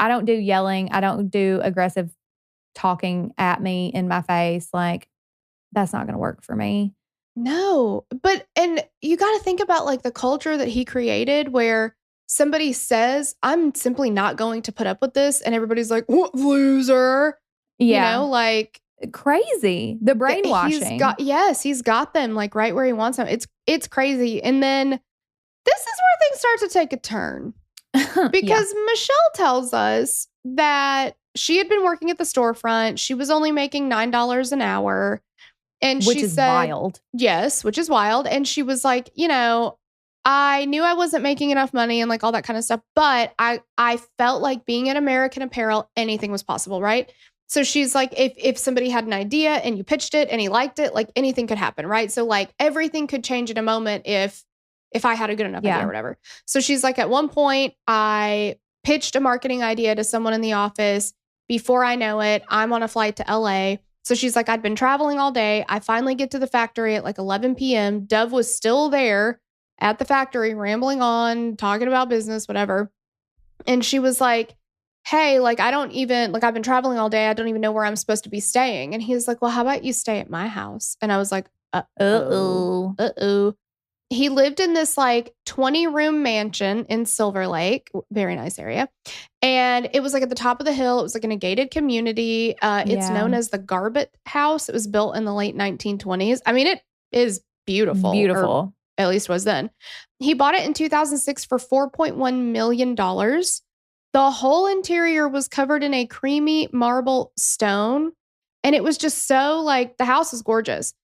don't do yelling. I don't do aggressive talking at me in my face. Like, that's not going to work for me. No, and you got to think about like the culture that he created, where somebody says, I'm simply not going to put up with this. And everybody's like, what loser? Yeah. Like, crazy. The brainwashing. He's got them like right where he wants them. It's crazy. And then this is where things start to take a turn. Because Michelle tells us that she had been working at the storefront. She was only making $9 an hour. And which is wild. Yes, which is wild. And she was like, I knew I wasn't making enough money and like all that kind of stuff. But I felt like being at American Apparel, anything was possible, right? So she's like, if somebody had an idea and you pitched it and he liked it, like anything could happen, right? So like everything could change in a moment if I had a good enough idea or whatever. So she's like, at one point, I pitched a marketing idea to someone in the office. Before I know it, I'm on a flight to LA. So she's like, I'd been traveling all day. I finally get to the factory at like 11 p.m. Dov was still there at the factory, rambling on, talking about business, whatever. And she was like, hey, like, I've been traveling all day. I don't even know where I'm supposed to be staying. And he was like, well, how about you stay at my house? And I was like, uh-oh. He lived in this like 20-room mansion in Silver Lake, very nice area. And it was like at the top of the hill. It was like in a gated community. It's known as the Garbutt House. It was built in the late 1920s. I mean, it is beautiful. Beautiful. At least was then. He bought it in 2006 for $4.1 million. The whole interior was covered in a creamy marble stone. And it was just so like, the house was gorgeous.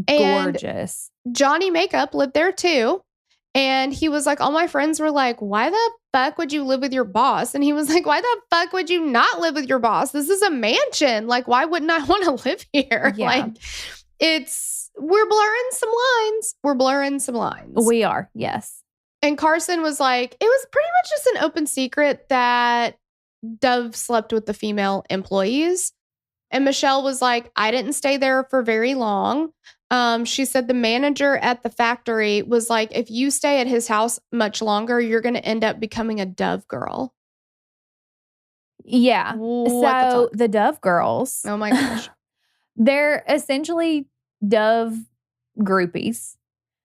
Gorgeous. And Johnny Makeup lived there too. And he was like, all my friends were like, why the fuck would you live with your boss? And he was like, why the fuck would you not live with your boss? This is a mansion. Like, why wouldn't I want to live here? Yeah. Like, we're blurring some lines. We're blurring some lines. We are, yes. And Carson was like, it was pretty much just an open secret that Dov slept with the female employees. And Michelle was like, I didn't stay there for very long. She said the manager at the factory was like, if you stay at his house much longer, you're going to end up becoming a Dov girl. Yeah. So the Dov girls. Oh my gosh. They're essentially Dov groupies.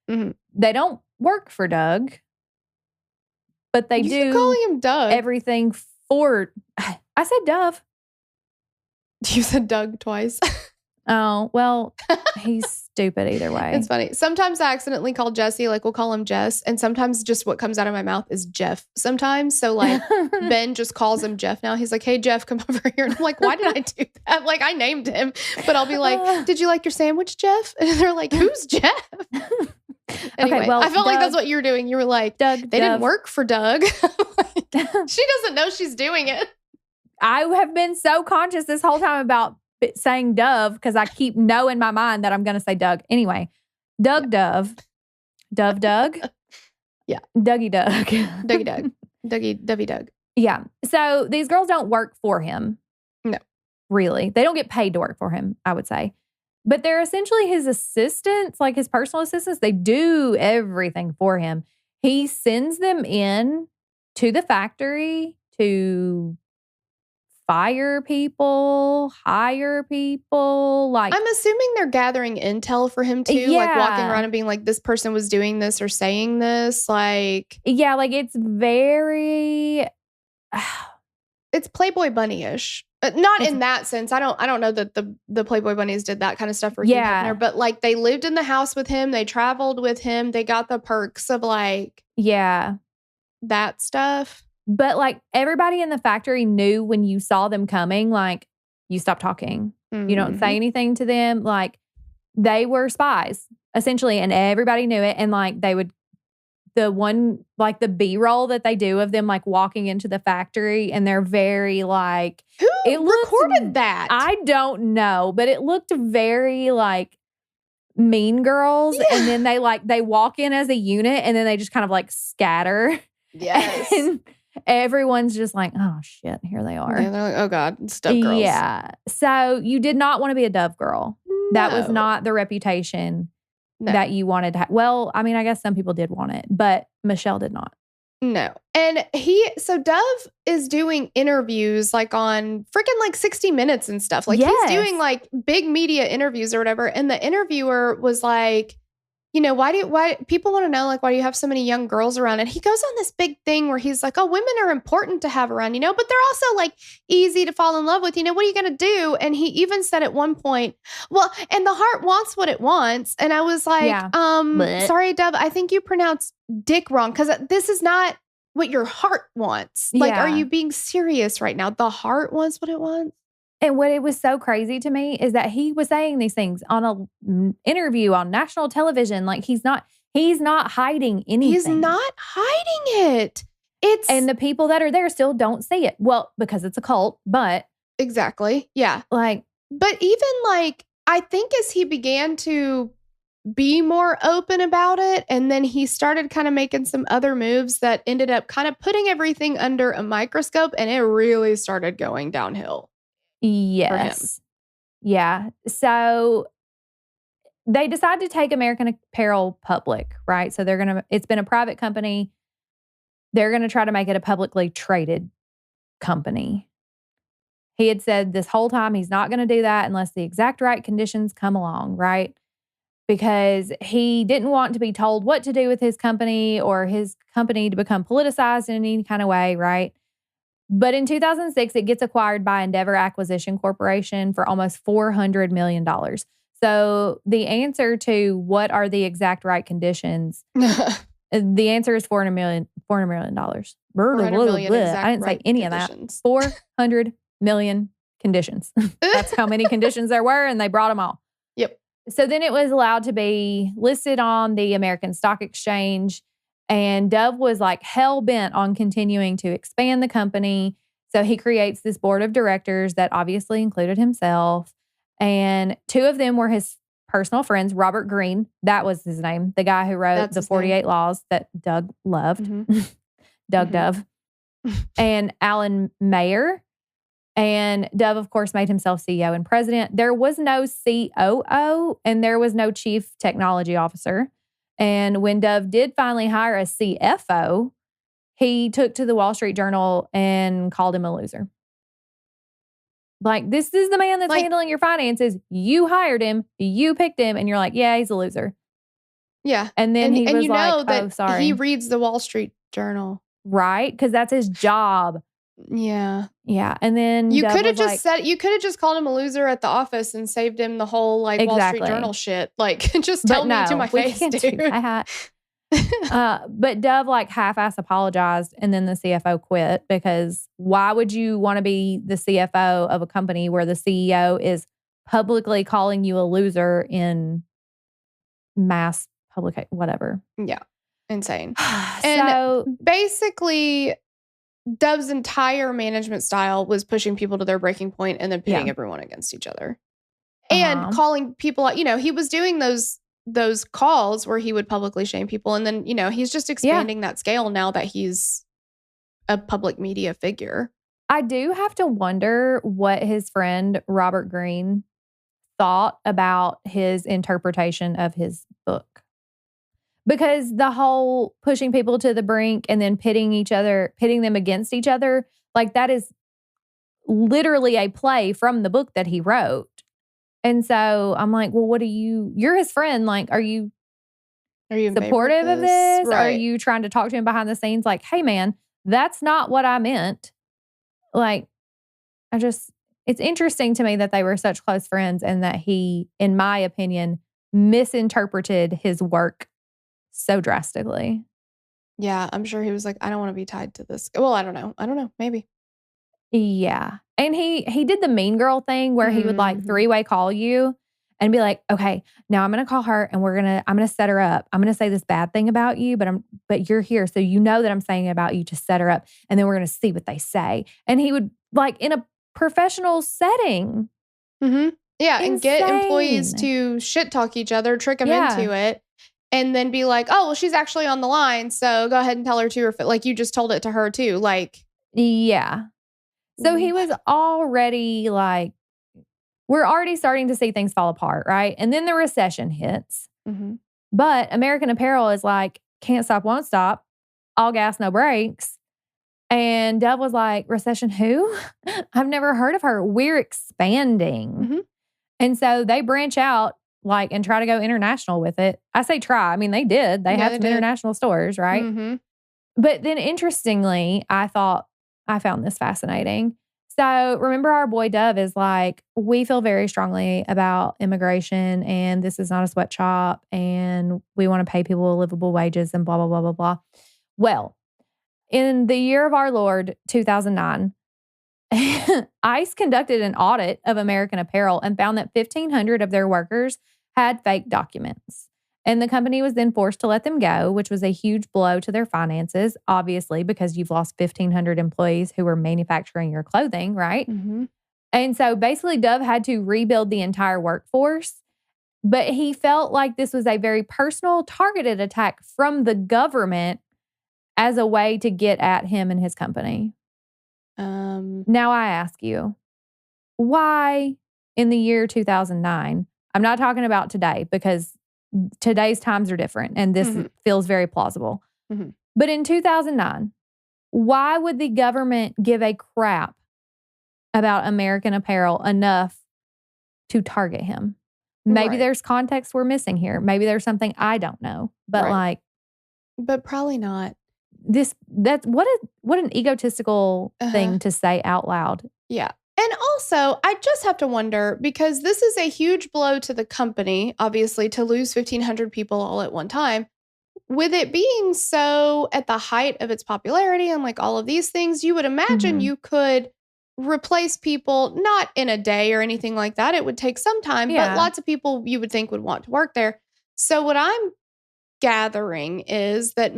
Mm-hmm. They don't work for Doug, but they do calling him Doug. Everything for. I said Dov. You said Doug twice. Oh, well, he's stupid either way. It's funny. Sometimes I accidentally call Jesse, like we'll call him Jess. And sometimes just what comes out of my mouth is Jeff sometimes. So like Ben just calls him Jeff now. He's like, hey, Jeff, come over here. And I'm like, why did I do that? Like I named him, but I'll be like, did you like your sandwich, Jeff? And they're like, who's Jeff? Anyway, okay, well, I felt like that's what you were doing. You were like, Doug, they didn't work for Doug. Like, she doesn't know she's doing it. I have been so conscious this whole time about saying Dove because I keep know in my mind that I'm going to say Doug. Anyway, Doug Dove. Doug. Yeah. Dougie Doug. Dougie Doug. Dovey Doug. Yeah. So these girls don't work for him. No. Really. They don't get paid to work for him, I would say. But they're essentially his assistants, like his personal assistants. They do everything for him. He sends them in to the factory to fire people, hire people. Like I'm assuming they're gathering intel for him too, like walking around and being like, this person was doing this or saying this. Like, yeah, like it's very, it's Playboy Bunny-ish. Not in that sense. I don't know that the Playboy Bunnies did that kind of stuff for Hugh Hefner, but like they lived in the house with him, they traveled with him, they got the perks of like, that stuff. But like everybody in the factory knew when you saw them coming, like you stop talking. Mm-hmm. You don't say anything to them. Like they were spies essentially. And everybody knew it. And like they would, the B-roll that they do of them like walking into the factory and they're very like. Who recorded that? I don't know. But it looked very like Mean Girls. Yeah. And then they walk in as a unit and then they just kind of like scatter. Yes. And everyone's just like, oh shit, here they are. Yeah, they're like, oh God, it's Dove girls. Yeah. So you did not want to be a Dove girl. No. That was not the reputation that you wanted to have. Well, I mean, I guess some people did want it, but Michelle did not. No. And so Dove is doing interviews like on freaking like 60 Minutes and stuff. Like he's doing like big media interviews or whatever. And the interviewer was like, you know, why people want to know, like, why do you have so many young girls around? And he goes on this big thing where he's like, oh, women are important to have around, you know, but they're also like easy to fall in love with, you know, what are you going to do? And he even said at one point, well, and the heart wants what it wants. And I was like, sorry, Dove, I think you pronounced dick wrong because this is not what your heart wants. Like, are you being serious right now? The heart wants what it wants. And what it was so crazy to me is that he was saying these things on an interview on national television. Like he's not hiding anything. He's not hiding it. And the people that are there still don't see it. Well, because it's a cult, but. Exactly. Yeah. Like. But even like, I think as he began to be more open about it, and then he started kind of making some other moves that ended up kind of putting everything under a microscope, and it really started going downhill. Yes. Yeah. So they decide to take American Apparel public, right? So it's been a private company. They're going to try to make it a publicly traded company. He had said this whole time he's not going to do that unless the exact right conditions come along, right? Because he didn't want to be told what to do with his company or his company to become politicized in any kind of way, right? But in 2006, it gets acquired by Endeavor Acquisition Corporation for almost $400 million. So the answer to what are the exact right conditions, the answer is $400 million. $400 million. I didn't say any of that. 400 million conditions. That's how many conditions there were, and they brought them all. Yep. So then it was allowed to be listed on the American Stock Exchange. And Dove was like hell bent on continuing to expand the company. So he creates this board of directors that obviously included himself. And two of them were his personal friends, Robert Greene, that was his name, the guy who wrote the 48 Laws that Doug loved, Doug Dove, and Alan Mayer. And Dove, of course, made himself CEO and president. There was no COO and there was no chief technology officer. And when Dove did finally hire a CFO, he took to the Wall Street Journal and called him a loser. Like, this is the man that's handling your finances. You hired him. You picked him. And you're like, yeah, he's a loser. Yeah. And then he was like, that oh, sorry. He reads the Wall Street Journal. Right? Because that's his job. Yeah. Yeah. And then you could have just called him a loser at the office and saved him the whole Wall Street Journal shit. Like, just tell me to my face, dude. But Dove half-ass apologized, and then the CFO quit, because why would you want to be the CFO of a company where the CEO is publicly calling you a loser in mass publication, whatever? Yeah. Insane. And basically, Dove's entire management style was pushing people to their breaking point and then pitting everyone against each other. And calling people out. He was doing those calls where he would publicly shame people. And then, he's just expanding that scale now that he's a public media figure. I do have to wonder what his friend Robert Greene thought about his interpretation of his book. Because the whole pushing people to the brink and then pitting them against each other, that is literally a play from the book that he wrote. And so I'm like, well, you're his friend. Are you supportive of this? Right. Are you trying to talk to him behind the scenes? Hey man, that's not what I meant. It's interesting to me that they were such close friends and that he, in my opinion, misinterpreted his work so drastically. Yeah, I'm sure he was like, I don't want to be tied to this. Well, I don't know. Maybe. Yeah. And he did the mean girl thing where he would three-way call you and be like, okay, now I'm going to call her and I'm going to set her up. I'm going to say this bad thing about you, but you're here. So you know that I'm saying about you to set her up. And then we're going to see what they say. And he would in a professional setting. Mm-hmm. Yeah. Insane. And get employees to shit talk each other, trick them into it. And then be like, oh, well, she's actually on the line. So go ahead and tell her to, or you just told it to her too. Yeah. So he was already we're already starting to see things fall apart, right? And then the recession hits. Mm-hmm. But American Apparel is can't stop, won't stop. All gas, no brakes. And Dove was like, recession who? I've never heard of her. We're expanding. Mm-hmm. And so they branch out and try to go international with it. I say try. I mean, they did. They had some international stores, right? Mm-hmm. But then interestingly, I found this fascinating. So remember our boy Dove is we feel very strongly about immigration and this is not a sweatshop and we want to pay people livable wages and blah, blah, blah, blah, blah. Well, in the year of our Lord, 2009, ICE conducted an audit of American Apparel and found that 1,500 of their workers had fake documents. And the company was then forced to let them go, which was a huge blow to their finances, obviously, because you've lost 1,500 employees who were manufacturing your clothing, right? Mm-hmm. And so basically Dove had to rebuild the entire workforce. But he felt like this was a very personal, targeted attack from the government as a way to get at him and his company. Now I ask you, why in the year 2009, I'm not talking about today because today's times are different and this feels very plausible. Mm-hmm. But in 2009, why would the government give a crap about American Apparel enough to target him? Maybe there's context we're missing here. Maybe there's something I don't know. But but probably not. That's what an egotistical thing to say out loud. Yeah. And also, I just have to wonder, because this is a huge blow to the company, obviously, to lose 1,500 people all at one time. With it being so at the height of its popularity and all of these things, you would imagine you could replace people, not in a day or anything like that. It would take some time, but lots of people you would think would want to work there. So what I'm gathering is that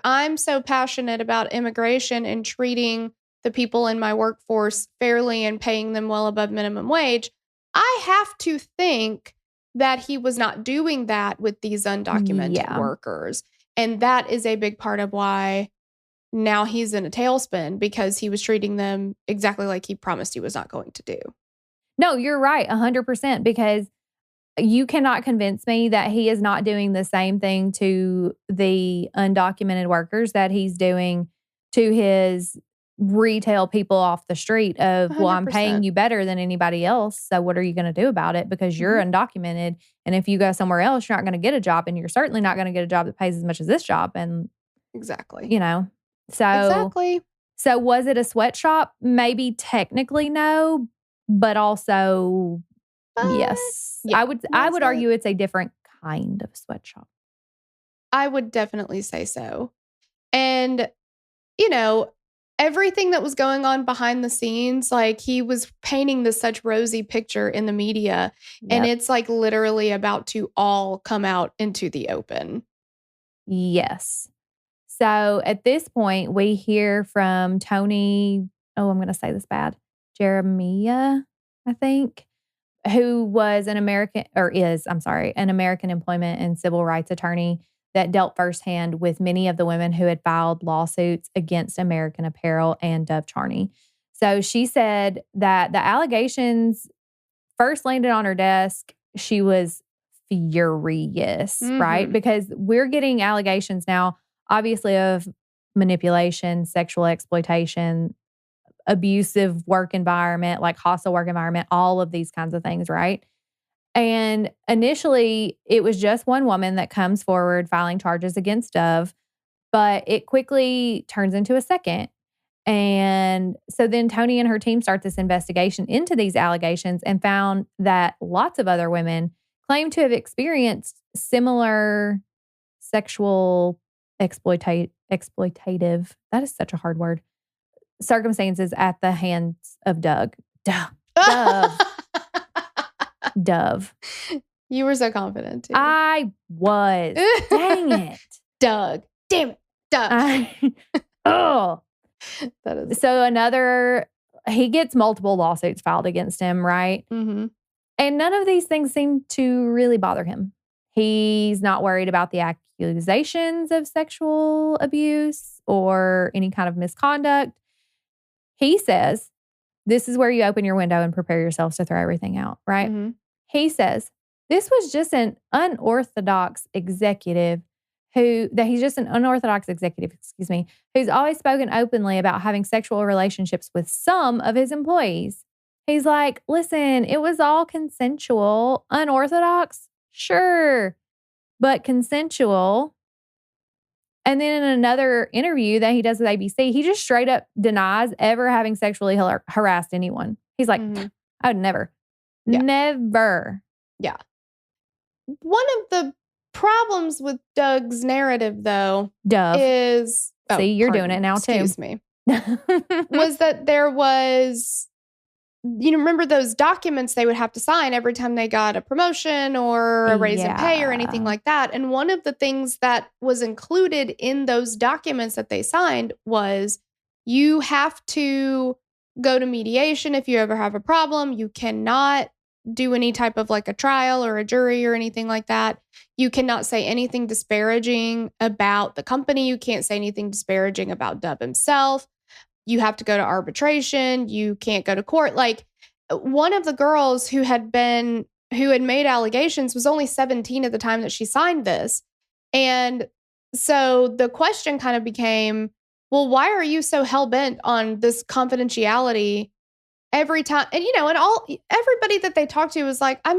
I'm so passionate about immigration and treating the people in my workforce fairly and paying them well above minimum wage, I have to think that he was not doing that with these undocumented workers. And that is a big part of why now he's in a tailspin, because he was treating them exactly like he promised he was not going to do. No, you're right, 100%, because you cannot convince me that he is not doing the same thing to the undocumented workers that he's doing to his retail people off the street of, 100%. Well, I'm paying you better than anybody else, so what are you going to do about it? Because you're undocumented, and if you go somewhere else, you're not going to get a job, and you're certainly not going to get a job that pays as much as this job. And exactly. So was it a sweatshop? Maybe technically no, but also yes. Yeah, I would argue it's a different kind of sweatshop. I would definitely say so. And, everything that was going on behind the scenes, like he was painting this such rosy picture in the media, and it's like literally about to all come out into the open. Yes. So at this point, we hear from Tony, I'm going to say this bad, Jeremiah, I think, who was an American employment and civil rights attorney that dealt firsthand with many of the women who had filed lawsuits against American Apparel and Dov Charney. So she said that the allegations first landed on her desk. She was furious, right? Because we're getting allegations now, obviously, of manipulation, sexual exploitation, abusive work environment, like hostile work environment, all of these kinds of things, right? And initially, it was just one woman that comes forward filing charges against Dov, but it quickly turns into a second. And so then Tony and her team start this investigation into these allegations and found that lots of other women claim to have experienced similar sexual exploitative, that is such a hard word, circumstances at the hands of Dov. You were so confident too. I was. Dang it. Doug. Damn it. Doug. That is so he gets multiple lawsuits filed against him, right? Mm-hmm. And none of these things seem to really bother him. He's not worried about the accusations of sexual abuse or any kind of misconduct. He says, this is where you open your window and prepare yourselves to throw everything out, right? Mm-hmm. He says, this was just an unorthodox executive who's always spoken openly about having sexual relationships with some of his employees. He's like, listen, it was all consensual. Unorthodox? Sure. But consensual. And then in another interview that he does with ABC, he just straight up denies ever having sexually harassed anyone. He's like, I would never. Yeah. Never. Yeah. One of the problems with Doug's narrative, though, is... See, you're doing it now, too. Excuse me. Was that there was... remember those documents they would have to sign every time they got a promotion or a raise in pay or anything like that. And one of the things that was included in those documents that they signed was you have to go to mediation if you ever have a problem. You cannot do any type of like a trial or a jury or anything like that. You cannot say anything disparaging about the company. You can't say anything disparaging about Dov himself. You have to go to arbitration. You can't go to court. Like, one of the girls who had made allegations was only 17 at the time that she signed this. And so the question kind of became, well, why are you so hell-bent on this confidentiality every time? And, everybody that they talked to was like, I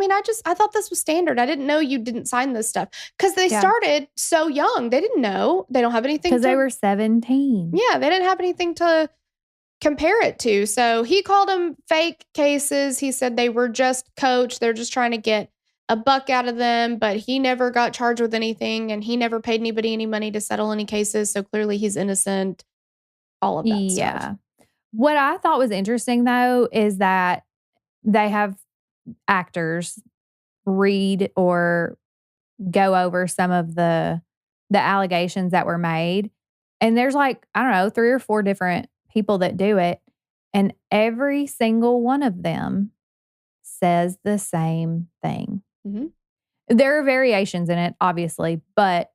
thought this was standard. I didn't know you didn't sign this stuff. Because they started so young. They didn't know. They don't have anything because they were 17. Yeah, they didn't have anything to compare it to. So he called them fake cases. He said they were just coached. They're just trying to get a buck out of them. But he never got charged with anything. And he never paid anybody any money to settle any cases. So clearly he's innocent. All of that stuff. What I thought was interesting, though, is that they have actors read or go over some of the allegations that were made. And there's 3 or 4 different people that do it. And every single one of them says the same thing. Mm-hmm. There are variations in it, obviously, but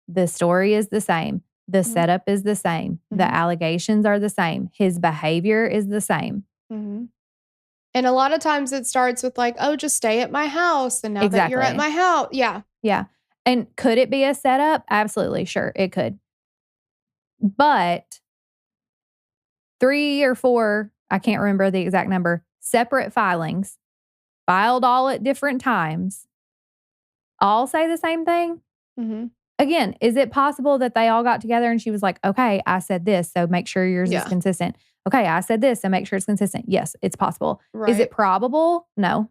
the story is the same. The setup is the same. The allegations are the same. His behavior is the same. And a lot of times it starts with like, oh, just stay at my house. And now that you're at my house. Yeah. Yeah. And could it be a setup? Absolutely. Sure, it could. But 3 or 4, I can't remember the exact number, separate filings, filed all at different times, all say the same thing. Again, is it possible that they all got together and she was like, okay, I said this, so make sure yours is consistent. Okay, I said this, so make sure it's consistent. Yes, it's possible. Right. Is it probable? No.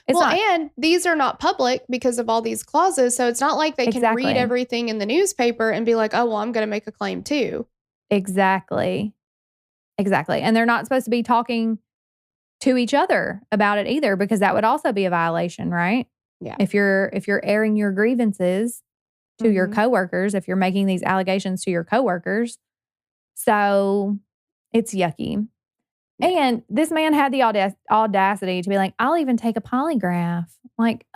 It's not. And these are not public because of all these clauses, so it's not like they can read everything in the newspaper and be like, oh, well, I'm going to make a claim too. Exactly. And they're not supposed to be talking to each other about it either, because that would also be a violation, right? Yeah. If you're airing your grievances to your coworkers, if you're making these allegations to your coworkers. So it's yucky. Yeah. And this man had the audacity to be like, I'll even take a polygraph. Like,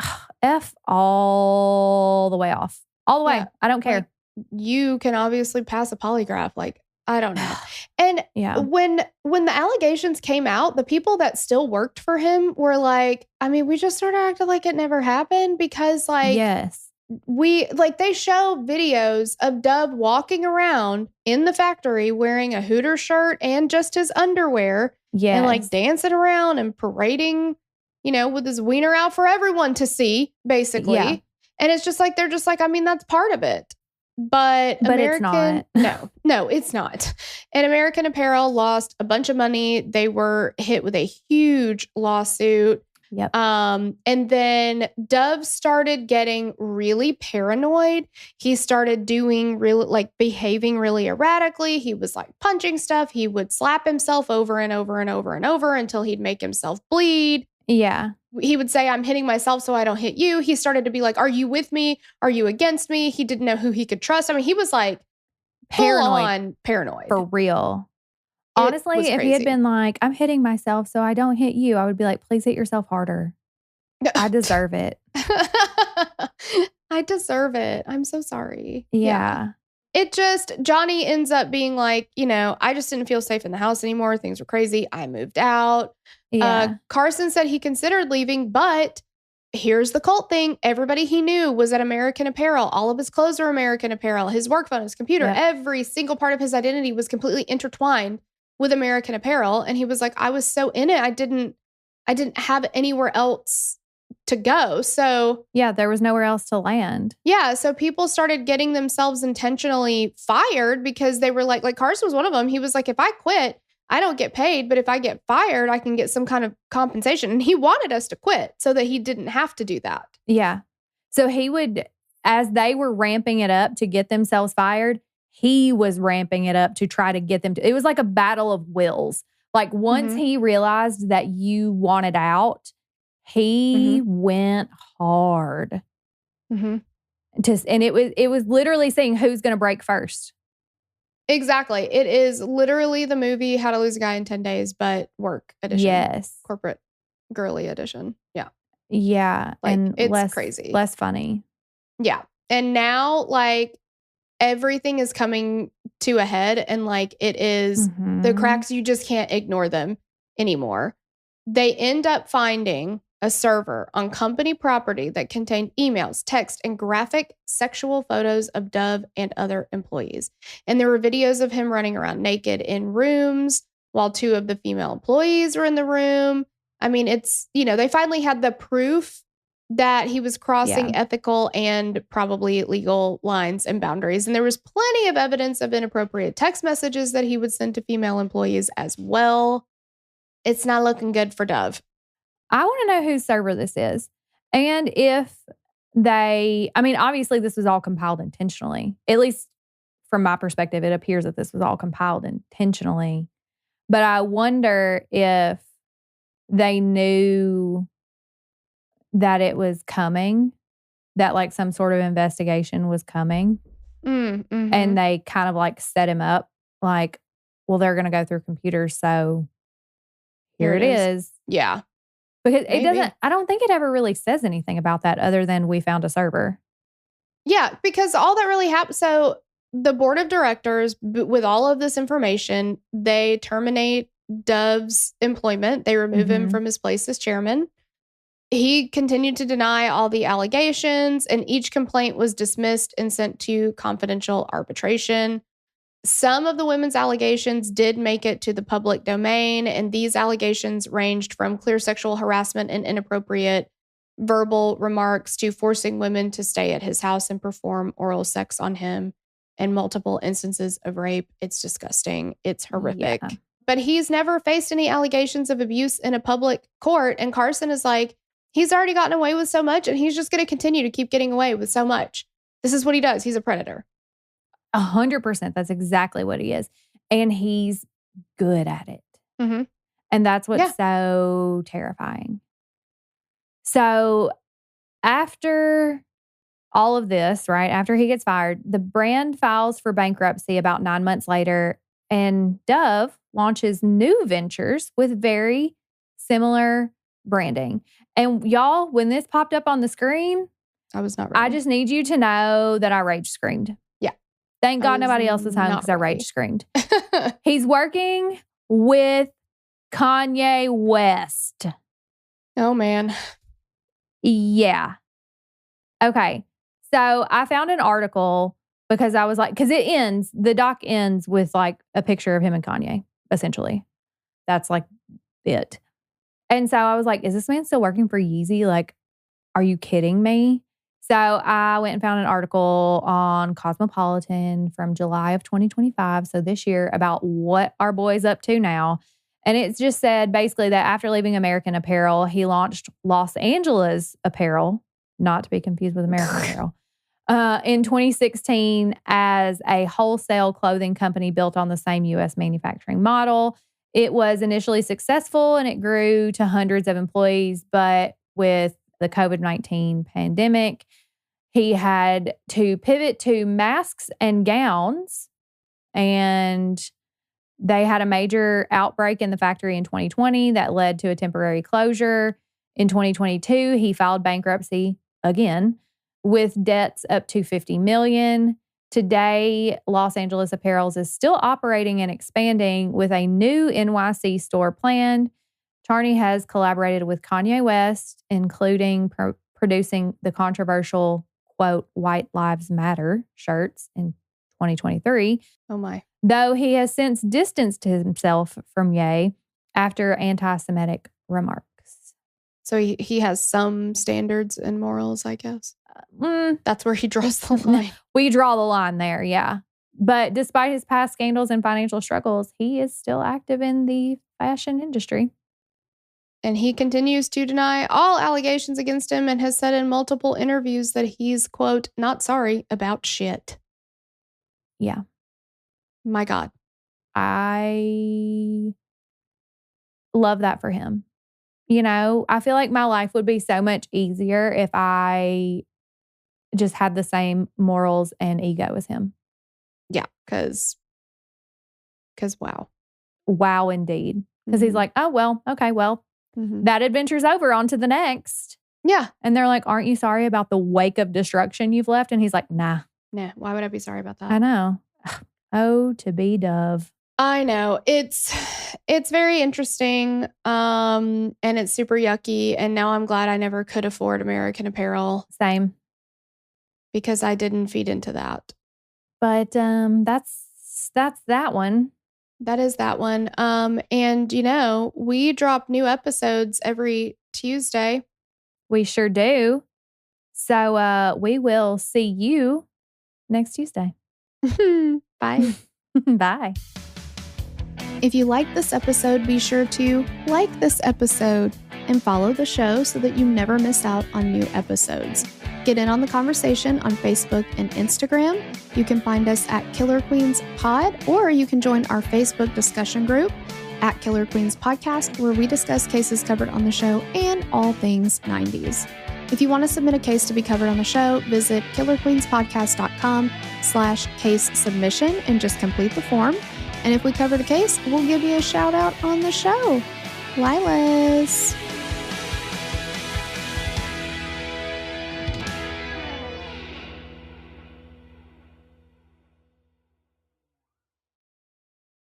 F all the way off. All the way. Yeah. I don't care. Like, you can obviously pass a polygraph. Like, I don't know. And when the allegations came out, the people that still worked for him were like, I mean, we just sort of acted like it never happened because like, they show videos of Dov walking around in the factory wearing a Hooters shirt and just his underwear and like dancing around and parading, with his wiener out for everyone to see, basically. Yeah. And it's just like, they're just like, I mean, that's part of it. But American, it's not. No, it's not. And American Apparel lost a bunch of money. They were hit with a huge lawsuit. Yep. And then Dov started getting really paranoid. He started behaving really erratically. He was like punching stuff. He would slap himself over and over and over and over until he'd make himself bleed. Yeah. He would say, I'm hitting myself so I don't hit you. He started to be like, are you with me? Are you against me? He didn't know who he could trust. I mean, he was like paranoid. For real. Honestly, if he had been like, I'm hitting myself so I don't hit you, I would be like, please hit yourself harder. I deserve it. I deserve it. I'm so sorry. Yeah. Johnny ends up being like, I just didn't feel safe in the house anymore. Things were crazy. I moved out. Yeah. Carson said he considered leaving, but here's the cult thing. Everybody he knew was at American Apparel. All of his clothes are American Apparel. His work phone, his computer, every single part of his identity was completely intertwined with American Apparel. And he was like, I was so in it. I didn't have anywhere else to go. So yeah, there was nowhere else to land. Yeah. So people started getting themselves intentionally fired because they were like Carson was one of them. He was like, if I quit, I don't get paid, but if I get fired, I can get some kind of compensation. And he wanted us to quit so that he didn't have to do that. Yeah. So he would, as they were ramping it up to get themselves fired, he was ramping it up to try to get them to, it was like a battle of wills. Like once he realized that you wanted out, he went hard. And it was literally saying who's going to break first. Exactly. It is literally the movie How to Lose a Guy in 10 Days, but work edition. Yes. Corporate girly edition. Yeah. Yeah. And it's crazy. Less funny. Yeah. And now everything is coming to a head and it is the cracks. You just can't ignore them anymore. They end up finding a server on company property that contained emails, text, and graphic sexual photos of Dov and other employees. And there were videos of him running around naked in rooms while 2 of the female employees were in the room. I mean, it's, they finally had the proof that he was crossing ethical and probably legal lines and boundaries. And there was plenty of evidence of inappropriate text messages that he would send to female employees as well. It's not looking good for Dov. I want to know whose server this is. And if obviously this was all compiled intentionally. At least from my perspective, it appears that this was all compiled intentionally. But I wonder if they knew that it was coming, that some sort of investigation was coming. And they kind of set him up well, they're going to go through computers. So here it is. Yeah. Because Maybe. it doesn't, I don't think it ever really says anything about that other than we found a server. Yeah, because all that really happened. So the board of directors, with all of this information, they terminate Dov's employment. They remove him from his place as chairman. He continued to deny all the allegations, and each complaint was dismissed and sent to confidential arbitration. Some of the women's allegations did make it to the public domain, and these allegations ranged from clear sexual harassment and inappropriate verbal remarks to forcing women to stay at his house and perform oral sex on him, and multiple instances of rape. It's disgusting. It's horrific. Yeah. But he's never faced any allegations of abuse in a public court. And Carson is like, he's already gotten away with so much, and he's just going to continue to keep getting away with so much. This is what he does. He's a predator. 100%. That's exactly what he is. And he's good at it. And that's what's so terrifying. So after all of this, right, after he gets fired, the brand files for bankruptcy about 9 months later, and Dov launches new ventures with very similar branding. And y'all, when this popped up on the screen, I was not ready. I just need you to know that I rage screamed. Yeah. Thank God nobody else was home because I rage screamed. He's working with Kanye West. Oh, man. Yeah. Okay. So I found an article because I was like, because the doc ends with like a picture of him and Kanye, essentially. That's like it. And so I was like, is this man still working for Yeezy? Like, are you kidding me? So I went and found an article on Cosmopolitan from July of 2025, so this year, about what our boy's up to now. And it just said basically that after leaving American Apparel, he launched Los Angeles Apparel, not to be confused with American Apparel, in 2016 as a wholesale clothing company built on the same U.S. manufacturing model. It was initially successful and it grew to hundreds of employees, but with the COVID-19 pandemic, he had to pivot to masks and gowns, and they had a major outbreak in the factory in 2020 that led to a temporary closure. In 2022, he filed bankruptcy again with debts up to $50 million. Today, Los Angeles Apparel is still operating and expanding with a new NYC store planned. Charney has collaborated with Kanye West, including producing the controversial, quote, White Lives Matter shirts in 2023. Oh, my. Though he has since distanced himself from Ye after anti-Semitic remarks. So he has some standards and morals, I guess. That's where he draws the line. We draw the line there, yeah. But despite his past scandals and financial struggles, he is still active in the fashion industry. And he continues to deny all allegations against him and has said in multiple interviews that he's, quote, not sorry about shit. Yeah. My God. I love that for him. You know, I feel like my life would be so much easier if I just had the same morals and ego as him. Yeah, because wow. Wow, indeed. Because he's like, oh, well, okay, well, that adventure's over, on to the next. Yeah. And they're like, aren't you sorry about the wake of destruction you've left? And he's like, nah. Why would I be sorry about that? I know. Oh, to be Dov. I know. It's very interesting. And it's super yucky. And now I'm glad I never could afford American Apparel. Same. Because I didn't feed into that. But that's that one. That is that one. And you know, we drop new episodes every Tuesday. We sure do. So we will see you next Tuesday. Bye. Bye. If you like this episode, be sure to like this episode and follow the show so that you never miss out on new episodes. Get in on the conversation on Facebook and Instagram. You can find us at Killer Queens Pod, or you can join our Facebook discussion group at Killer Queens Podcast, where we discuss cases covered on the show and all things 90s. If you want to submit a case to be covered on the show, visit killerqueenspodcast.com/case submission and just complete the form. And if we cover the case, we'll give you a shout out on the show. Lilas.